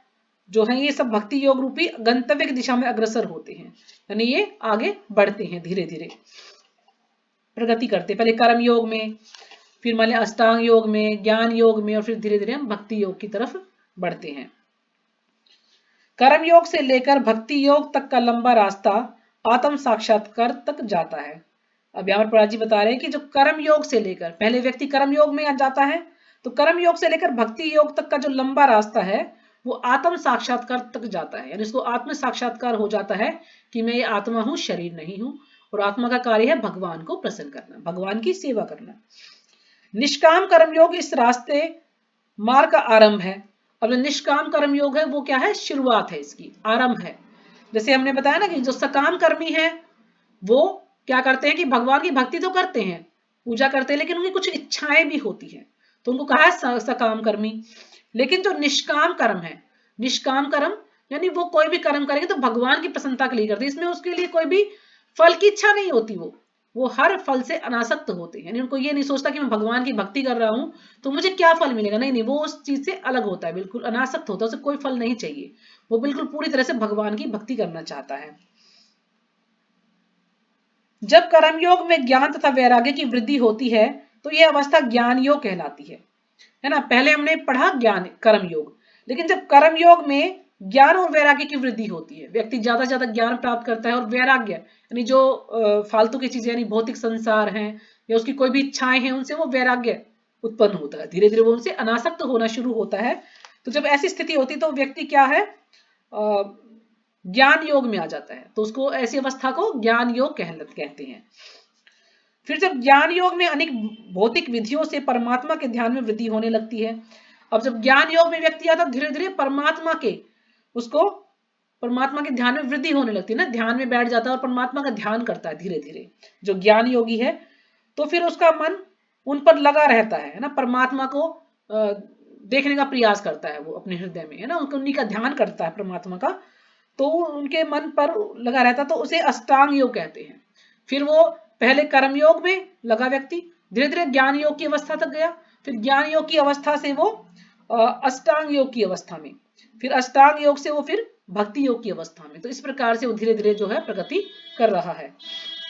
जो हैं, ये सब भक्ति योग रूपी गंतव्य की दिशा में अग्रसर होते हैं, यानी ये आगे बढ़ते हैं, धीरे धीरे प्रगति करते, पहले कर्म योग में, फिर मान लिया अष्टांग योग में, ज्ञान योग में, और फिर धीरे धीरे हम भक्ति योग की तरफ बढ़ते हैं। कर्म योग से लेकर भक्ति योग तक का लंबा रास्ता आत्म साक्षात्कार तक जाता है। अब यहाँ पर प्रहलाद जी बता रहे हैं कि जो कर्म योग से लेकर, पहले व्यक्ति कर्म योग में जाता है, तो कर्म योग से लेकर भक्ति योग तक का जो लंबा रास्ता है वो आत्म साक्षात्कार तक जाता है, यानी इसको आत्म साक्षात्कार हो जाता है कि मैं ये आत्मा हूं, शरीर नहीं हूं, और आत्मा का कार्य है भगवान को प्रसन्न करना, भगवान की सेवा करना। निष्काम कर्मयोग इस रास्ते मार्ग का आरंभ है। अब जो निष्काम कर्मयोग है वो क्या है, शुरुआत है, इसकी आरंभ है। जैसे हमने बताया ना कि जो सकाम कर्मी है वो क्या करते हैं कि भगवान की भक्ति तो करते हैं, पूजा करते हैं, लेकिन उनकी कुछ इच्छाएं भी होती हैं, तो उनको कहा है सकाम कर्मी। लेकिन जो निष्काम कर्म है, निष्काम कर्म यानी वो कोई भी कर्म करेंगे तो भगवान की प्रसन्नता के लिए करते हैं, इसमें उसके लिए कोई भी फल की इच्छा नहीं होती, वो हर फल से अनासक्त होते हैं, यानी उनको ये नहीं सोचता कि मैं भगवान की भक्ति कर रहा हूं तो मुझे क्या फल मिलेगा, नहीं, वो उस चीज से अलग होता है, बिल्कुल अनासक्त होता है, उसे कोई फल नहीं चाहिए, वो बिल्कुल पूरी तरह से भगवान की भक्ति करना चाहता है। जब कर्मयोग में ज्ञान तथा वैराग्य की वृद्धि होती है तो यह अवस्था ज्ञान योग कहलाती है ना। पहले हमने पढ़ा ज्ञान कर्मयोग, लेकिन जब कर्मयोग में ज्ञान और वैराग्य की वृद्धि होती है, व्यक्ति ज्यादा से ज्यादा ज्ञान प्राप्त करता है, और वैराग्य यानी जो फालतू की चीजें यानी भौतिक संसार हैं या उसकी कोई भी इच्छाएं हैं उनसे वो वैराग्य उत्पन्न होता है, धीरे धीरे वो उनसे अनासक्त होना शुरू होता है। तो जब ऐसी स्थिति होती है तो व्यक्ति क्या है, ज्ञान योग में आ जाता है, तो उसको ऐसी अवस्था को ज्ञान योग कहते हैं। फिर जब ज्ञान योग में अनेक भौतिक विधियों से परमात्मा के ध्यान में वृद्धि होने लगती है। अब जब ज्ञान योग में व्यक्ति आता है धीरे धीरे परमात्मा के उसको परमात्मा के ध्यान में वृद्धि होने लगती है ना, ध्यान में बैठ जाता है और परमात्मा का ध्यान करता है धीरे धीरे जो ज्ञान योगी है। तो फिर उसका मन उन पर लगा रहता है ना, परमात्मा को देखने का प्रयास करता है वो अपने हृदय में, है ना, उन्हीं का ध्यान करता है परमात्मा का, तो उनके मन पर लगा रहता, तो उसे अष्टांग योग कहते हैं। फिर वो पहले कर्म योग में लगा व्यक्ति, धीरे धीरे ज्ञान योग की अवस्था तक गया, फिर ज्ञान योग की अवस्था से वो अष्टांग योग की अवस्था में, फिर अष्टांग योग से वो फिर भक्ति योग की अवस्था में। तो इस प्रकार से वो धीरे धीरे जो है प्रगति कर रहा है,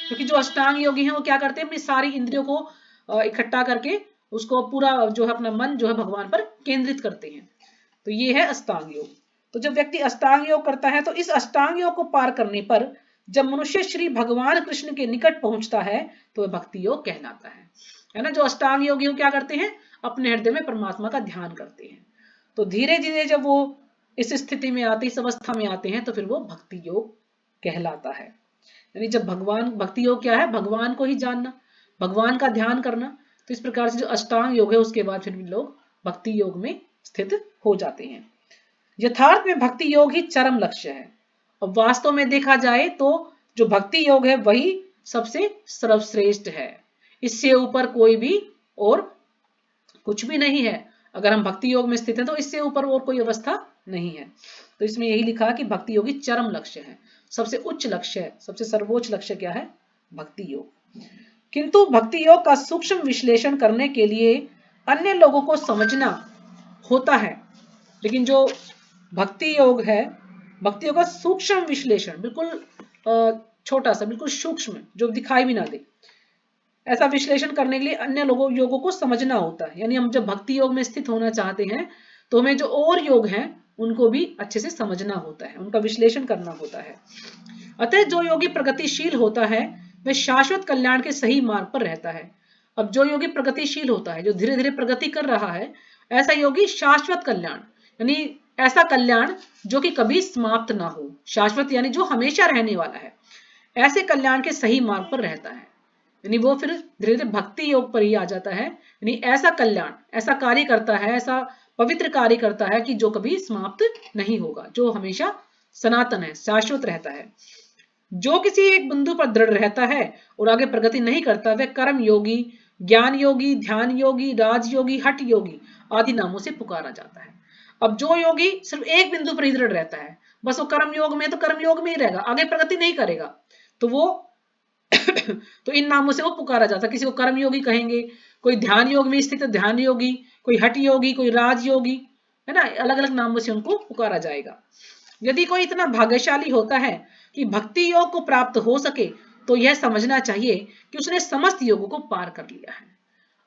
क्योंकि जो अष्टांग योगी हैं वो क्या करते हैं, अपनी सारी इंद्रियों को इकट्ठा करके उसको पूरा जो है अपना मन जो है भगवान पर केंद्रित करते हैं। तो ये है अष्टांग योग। तो जब व्यक्ति अष्टांग योग करता है तो इस अष्टांग योग को पार करने पर जब मनुष्य श्री भगवान कृष्ण के निकट पहुंचता है तो वह भक्ति योग कहलाता है ना। जो अष्टांग योगी क्या करते हैं, अपने हृदय में परमात्मा का ध्यान करते हैं। तो धीरे धीरे जब वो इस स्थिति में आते, इस अवस्था में आते हैं, तो फिर वो भक्ति योग कहलाता है। यानी जब भगवान, भक्ति योग क्या है, भगवान को ही जानना, भगवान का ध्यान करना। तो इस प्रकार से जो अष्टांग योग है उसके बाद फिर लोग भक्ति योग में स्थित हो जाते हैं। यथार्थ में भक्ति योग ही चरम लक्ष्य है। अब वास्तव में देखा जाए तो जो भक्ति योग है वही सबसे सर्वश्रेष्ठ है, इससे ऊपर कोई भी और कुछ भी नहीं है। अगर हम भक्ति योग में स्थित हैं तो इससे ऊपर और कोई अवस्था नहीं है। तो इसमें यही लिखा कि भक्ति योग ही चरम लक्ष्य है, सबसे उच्च लक्ष्य है, सबसे सर्वोच्च लक्ष्य क्या है, भक्ति योग। किंतु भक्ति योग का सूक्ष्म विश्लेषण करने के लिए अन्य लोगों को समझना होता है। लेकिन जो भक्ति योग है, भक्ति योग का सूक्ष्म विश्लेषण, बिल्कुल छोटा सा, बिल्कुल सूक्ष्म, जो दिखाई भी ना दे, ऐसा विश्लेषण करने के लिए अन्य योगों को समझना होता है। यानी हम जब भक्ति योग में स्थित होना चाहते हैं तो हमें जो और योग हैं उनको भी अच्छे से समझना होता है, उनका विश्लेषण करना होता है। अतः जो योगी प्रगतिशील होता है वह शाश्वत कल्याण के सही मार्ग पर रहता है। अब जो योगी प्रगतिशील होता है, जो धीरे धीरे प्रगति कर रहा है, ऐसा योगी शाश्वत कल्याण, यानी ऐसा कल्याण जो कि कभी समाप्त ना हो, शाश्वत यानी जो हमेशा रहने वाला है, ऐसे कल्याण के सही मार्ग पर रहता है। यानी वो फिर धीरे धीरे भक्ति योग पर ही आ जाता है। यानी ऐसा कल्याण, ऐसा कार्य करता है, ऐसा पवित्र कार्य करता है कि जो कभी समाप्त नहीं होगा, जो हमेशा सनातन है, शाश्वत रहता है। जो किसी एक बिंदु पर दृढ़ रहता है और आगे प्रगति नहीं करता, वह कर्म योगी, ज्ञान योगी, ध्यान योगी, राज योगी, हठ योगी आदि नामों से पुकारा जाता है। अब जो योगी सिर्फ एक बिंदु पर ही दृढ़ रहता है, बस वो कर्म योग में तो कर्म योग में ही रहेगा, आगे प्रगति नहीं करेगा, तो वो तो इन नामों से वो पुकारा जाता है। किसी को कर्म योगी कहेंगे, कोई ध्यान योग में स्थित ध्यान योगी, कोई हठ योगी, कोई राज योगी, है ना, अलग अलग नामों से उनको पुकारा जाएगा। यदि कोई इतना भाग्यशाली होता है कि भक्ति योग को प्राप्त हो सके तो यह समझना चाहिए कि उसने समस्त योगों को पार कर लिया है।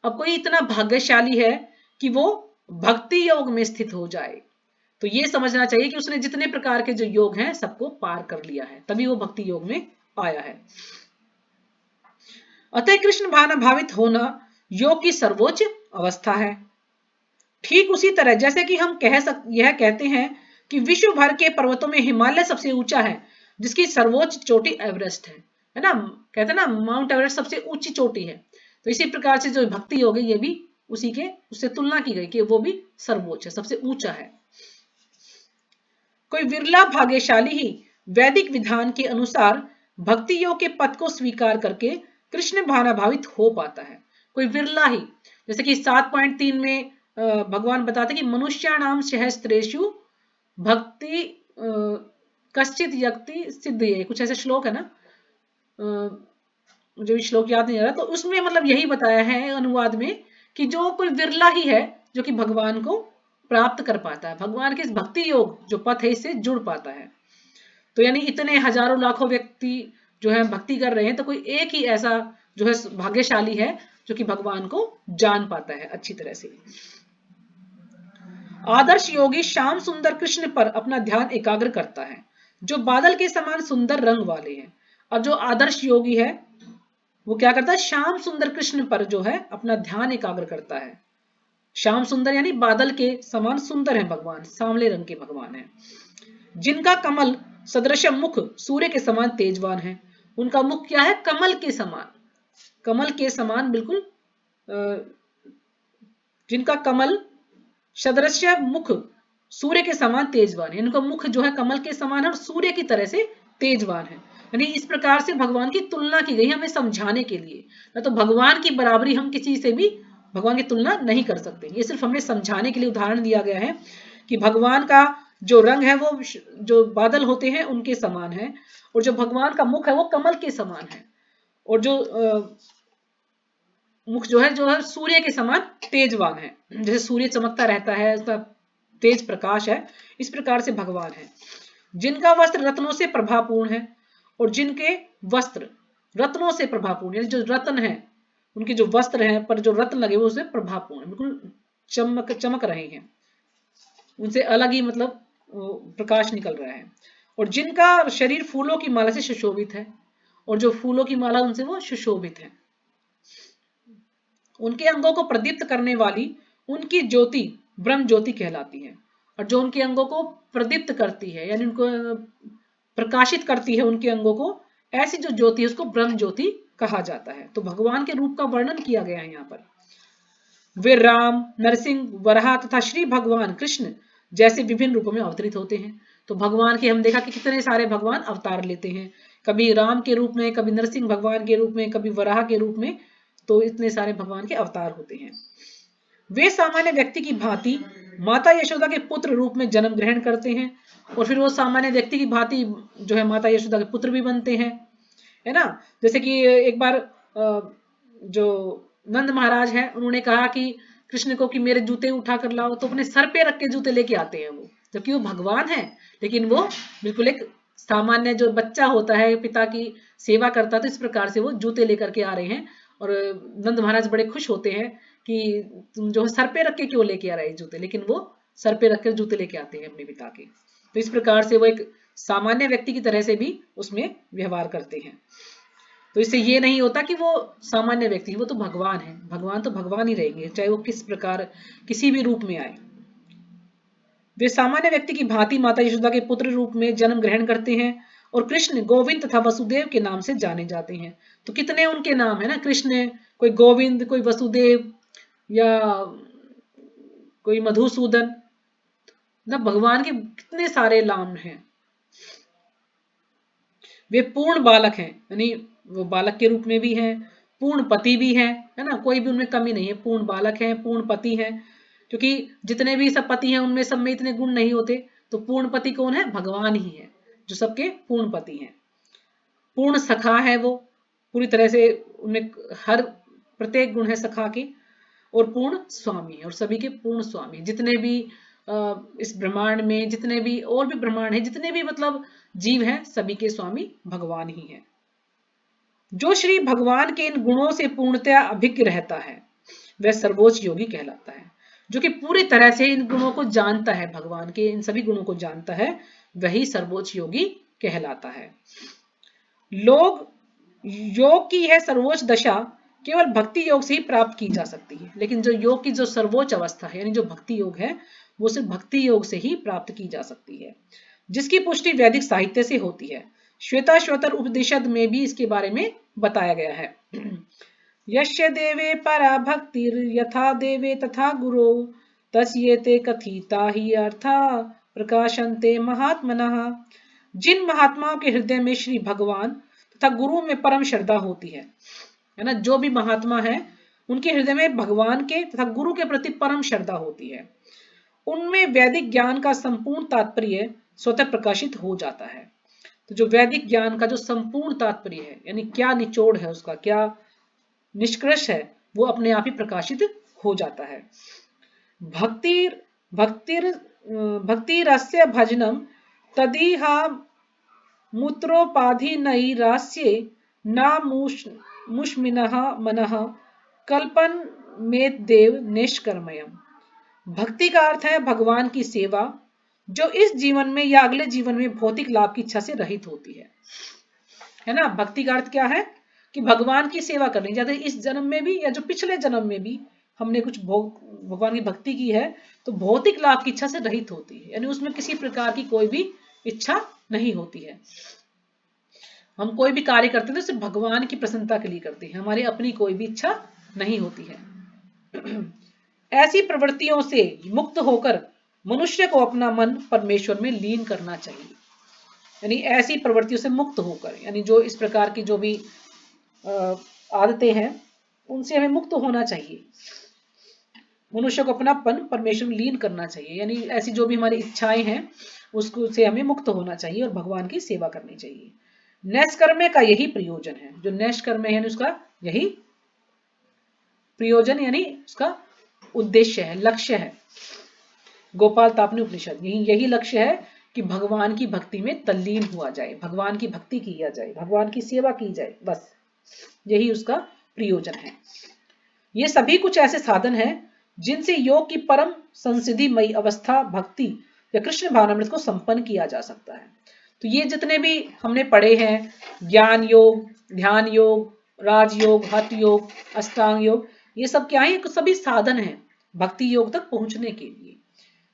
अब कोई इतना भाग्यशाली है कि वो भक्ति योग में स्थित हो जाए, तो यह समझना चाहिए कि उसने जितने प्रकार के जो योग हैं सबको पार कर लिया है, तभी वो भक्ति योग में आया है। अतः कृष्ण भावनाभावित होना योग की सर्वोच्च अवस्था है। ठीक उसी तरह जैसे कि हम यह कहते हैं कि विश्व भर के पर्वतों में हिमालय सबसे ऊंचा है, जिसकी सर्वोच्च चोटी एवरेस्ट है ना, कहते हैं ना माउंट एवरेस्ट सबसे ऊंची चोटी है। तो इसी प्रकार से जो भक्ति योग है ये भी उससे तुलना की गई कि वो भी सर्वोच्च है, सबसे ऊंचा है। कोई विरला भाग्यशाली ही वैदिक विधान के अनुसार भक्ति योग के पद को स्वीकार करके कृष्ण भावनाभावित हो पाता है। कोई विरला ही, जैसे कि 7.3 में भगवान बताते कि मनुष्याणाम सहस्त्रेषु भक्ति कश्चित यक्ति सिद्ध, ये कुछ ऐसा श्लोक है ना, मुझे भी श्लोक याद नहीं आ रहा। तो उसमें मतलब यही बताया है अनुवाद में कि जो कोई विरला ही है जो कि भगवान को प्राप्त कर पाता है, भगवान के इस भक्ति योग जो पथ है इससे जुड़ पाता है। तो यानी इतने हजारों लाखों व्यक्ति जो है भक्ति कर रहे हैं, तो कोई एक ही ऐसा जो है भाग्यशाली है जो कि भगवान को जान पाता है अच्छी तरह से। आदर्श योगी श्याम सुंदर कृष्ण पर अपना ध्यान एकाग्र करता है, जो बादल के समान सुंदर रंग वाले हैं। और जो आदर्श योगी है वो क्या करता है, श्याम सुंदर कृष्ण पर जो है अपना ध्यान एकाग्र करता है। श्याम सुंदर यानी बादल के समान सुंदर है भगवान, सांवले रंग के भगवान है। जिनका कमल सदृश मुख सूर्य के समान तेजवान है। उनका मुख क्या है, कमल के समान, कमल के समान बिल्कुल, जिनका कमल सदृश मुख सूर्य के समान तेजवान है। इनका मुख जो है कमल के समान है और सूर्य की तरह से तेजवान है। यानी इस प्रकार से भगवान की तुलना की गई हमें समझाने के लिए। न तो भगवान की बराबरी हम किसी से भी भगवान की तुलना नहीं कर सकते। ये सिर्फ हमें समझाने के लिए उदाहरण दिया गया है कि भगवान का जो रंग है वो जो बादल होते हैं उनके समान है, और जो भगवान का मुख है वो कमल के समान है, और जो मुख जो है सूर्य के समान तेजवान है। जैसे सूर्य चमकता रहता है, उसका तेज प्रकाश है, इस प्रकार से भगवान है। जिनका वस्त्र रत्नों से प्रभापूर्ण है, और जिनके वस्त्र रत्नों से प्रभापूर्ण है, जो रत्न है उनके जो वस्त्र हैं पर जो रत्न लगे वो उससे प्रभापूर्ण, बिल्कुल चमक रहे हैं, उनसे अलग ही मतलब प्रकाश निकल रहा है। और जिनका शरीर फूलों की माला से सुशोभित है, और जो फूलों की माला उनसे वो सुशोभित है। उनके अंगों को प्रदीप्त करने वाली उनकी ज्योति ब्रह्म ज्योति कहलाती है, और जो उनके अंगों को प्रदीप्त करती है यानी उनको प्रकाशित करती है उनके अंगों को, ऐसी जो ज्योति है उसको ब्रह्म ज्योति कहा जाता है। तो भगवान के रूप का वर्णन किया गया है यहाँ पर। वे राम, नरसिंह, वराह तथा श्री भगवान कृष्ण जैसे विभिन्न रूपों में अवतरित होते हैं। तो भगवान के हम देखा कि कितने सारे भगवान अवतार लेते हैं, कभी राम के रूप में, कभी नरसिंह भगवान के रूप में, कभी वराह के रूप में, तो इतने सारे भगवान के अवतार होते हैं। वे सामान्य व्यक्ति की भांति माता यशोदा के पुत्र रूप में जन्म ग्रहण करते हैं, और फिर वो सामान्य व्यक्ति की भांति जो है माता यशोदा के पुत्र भी बनते हैं, है ना। जैसे कि एक बार जो नंद महाराज हैं उन्होंने कहा कि कृष्ण को कि मेरे जूते उठा कर लाओ, तो अपने सर पे रख के जूते लेके आते हैं वो, जबकि वो भगवान है, लेकिन वो बिल्कुल एक सामान्य जो बच्चा होता है पिता की सेवा करता है, तो इस प्रकार से वो जूते लेकर के आ रहे हैं। और नंद महाराज बड़े खुश होते हैं कि तुम जो सर पे रख के क्यों लेके आ रहे जूते, लेकिन वो सर पे रख कर जूते लेके आते हैं अपने पिता के। तो इस प्रकार से वो एक सामान्य व्यक्ति की तरह से भी उसमें व्यवहार करते हैं। तो इससे ये नहीं होता कि वो सामान्य व्यक्ति, वो तो भगवान है, भगवान तो भगवान ही रहेंगे चाहे वो किस प्रकार किसी भी रूप में आए। वे सामान्य व्यक्ति की भांति माता यशोदा के पुत्र रूप में जन्म ग्रहण करते हैं, और कृष्ण, गोविंद तथा वसुदेव के नाम से जाने जाते हैं। तो कितने उनके नाम है ना, कृष्ण, कोई गोविंद, कोई वसुदेव, या कोई मधुसूदन, ना भगवान के कितने सारे नाम हैं। वे पूर्ण बालक हैं, यानी वो बालक के रूप में भी हैं, पूर्ण पति भी हैं, है ना, कोई भी उनमें कमी नहीं है, पूर्ण बालक हैं, पूर्ण पति हैं। क्योंकि जितने भी सब पति हैं उनमें सब में इतने गुण नहीं होते, तो पूर्ण पति कौन है, भगवान ही है जो सबके पूर्ण पति हैं। पूर्ण सखा है वो, पूरी तरह से उनमें हर प्रत्येक गुण है सखा के, और पूर्ण स्वामी है, और सभी के पूर्ण स्वामी। जितने भी इस ब्रह्मांड में जितने भी और भी ब्रह्मांड है, जितने भी मतलब जीव हैं, सभी के स्वामी भगवान ही हैं। जो श्री भगवान के इन गुणों से पूर्णतया अभिज्ञ रहता है वह सर्वोच्च योगी कहलाता है। जो कि पूरी तरह से इन गुणों को जानता है, भगवान के इन सभी गुणों को जानता है, वही सर्वोच्च योगी कहलाता है। लोग योग की यह सर्वोच्च दशा केवल भक्ति योग से ही प्राप्त की जा सकती है, लेकिन जो योग की जो सर्वोच्च अवस्था है यानी जो भक्ति योग है, वो सिर्फ भक्ति योग से ही प्राप्त की जा सकती है, जिसकी पुष्टि वैदिक साहित्य से होती है। श्वेताश्वतर उपनिषद में भी इसके बारे में बताया गया है। यस्य देवे परा भक्तिर् यथा देवे तथा गुरो तस्येते कथिता ही अर्था प्रकाशन्ते महात्मनः। जिन महात्माओं के हृदय में श्री भगवान तथा गुरु में परम श्रद्धा होती है ना, जो भी महात्मा है उनके हृदय में भगवान के तथा गुरु के प्रति परम श्रद्धा होती है, उनमें वैदिक ज्ञान का संपूर्ण तात्पर्य स्वतः प्रकाशित हो जाता है। तो जो वैदिक ज्ञान का जो संपूर्ण तात्पर्य है, यानी क्या निचोड़ है उसका, क्या निष्कर्ष है, वो अपने आप ही प्रकाशित हो जाता है। भक्ति रस्य भजनम तदिहा मूत्रोपाधिनैरास्ये नामुष्मिनः मनः कल्पन में देव निष्कर्मयम्। भक्ति का अर्थ है भगवान की सेवा, जो इस जीवन में या अगले जीवन में भौतिक लाभ की इच्छा से रहित होती है ना। भक्ति का अर्थ क्या है कि भगवान की सेवा करनी, चाहे इस जन्म में भी या जो पिछले जन्म में भी हमने कुछ भगवान की भक्ति की है, तो भौतिक लाभ की इच्छा से रहित होती है, यानी उसमें किसी प्रकार की कोई भी इच्छा नहीं होती है। हम कोई भी कार्य करते हैं तो सिर्फ भगवान की प्रसन्नता के लिए करते हैं, हमारी अपनी कोई भी इच्छा नहीं होती है। ऐसी प्रवृत्तियों से मुक्त होकर मनुष्य को अपना मन परमेश्वर में लीन करना चाहिए, यानी ऐसी प्रवृत्तियों से मुक्त होकर, यानी जो इस प्रकार की जो भी आदतें हैं उनसे हमें मुक्त होना चाहिए। मनुष्य को अपनापन परमेश्वर में लीन करना चाहिए, यानी ऐसी जो भी हमारी इच्छाएं हैं उसको से हमें मुक्त होना चाहिए और भगवान की सेवा करनी चाहिए। नैष्कर्म्य का यही प्रयोजन है, जो नैष्कर्म्य है उसका यही प्रयोजन यानी उसका उद्देश्य है, लक्ष्य है। गोपाल तापनी उपनिषद यही लक्ष्य है कि भगवान की भक्ति में तल्लीन हुआ जाए, भगवान की भक्ति किया जाए, भगवान की सेवा की जाए, बस यही उसका प्रयोजन है। ये सभी कुछ ऐसे साधन हैं जिनसे योग की परम संसिधिमयी अवस्था भक्ति या कृष्ण भावनामृत को संपन्न किया जा सकता है। तो ये जितने भी हमने पढ़े हैं, ज्ञान योग, ध्यान योग, राजयोग, हठ योग, अष्टांग योग, ये सब क्या है? सभी साधन हैं भक्ति योग तक पहुंचने के लिए,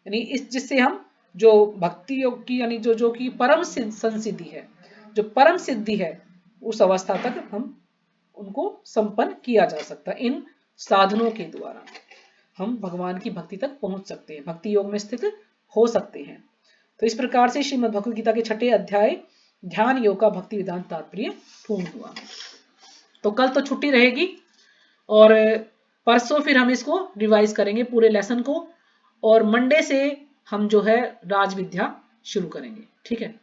यानी इस जिससे हम जो भक्ति योग की यानी जो की परम संसिद्धि है, जो परम सिद्धि है, उस अवस्था तक हम उनको संपन्न किया जा सकता है। इन साधनों के द्वारा हम भगवान की भक्ति तक पहुंच सकते हैं, भक्ति योग में स्थित हो सकते हैं। तो इस प्रकार से श्रीमद् भगवद गीता के 6ठे अध्याय ध्यान योग का भक्ति वेदांत तात्पर्य पूर्ण हुआ। तो कल तो छुट्टी रहेगी और परसों फिर हम इसको रिवाइज करेंगे पूरे लेसन को, और मंडे से हम जो है राज विद्या शुरू करेंगे, ठीक है।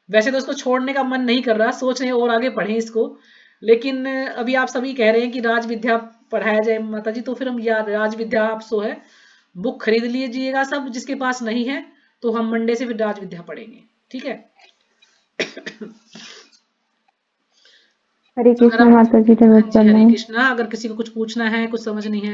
वैसे तो इसको छोड़ने का मन नहीं कर रहा, सोच रहे हैं और आगे पढ़ें इसको, लेकिन अभी आप सभी कह रहे हैं कि राज विद्या पढ़ाया जाए माता जी, तो फिर हम यार राज विद्या आप सो है बुक खरीद लीजिएगा सब, जिसके पास नहीं है तो हम मंडे से फिर राज विद्या पढ़ेंगे, ठीक है। हरे कृष्णा माता जी, हाँ जी, हरे कृष्णा। अगर किसी को कुछ पूछना है, कुछ समझ नहीं है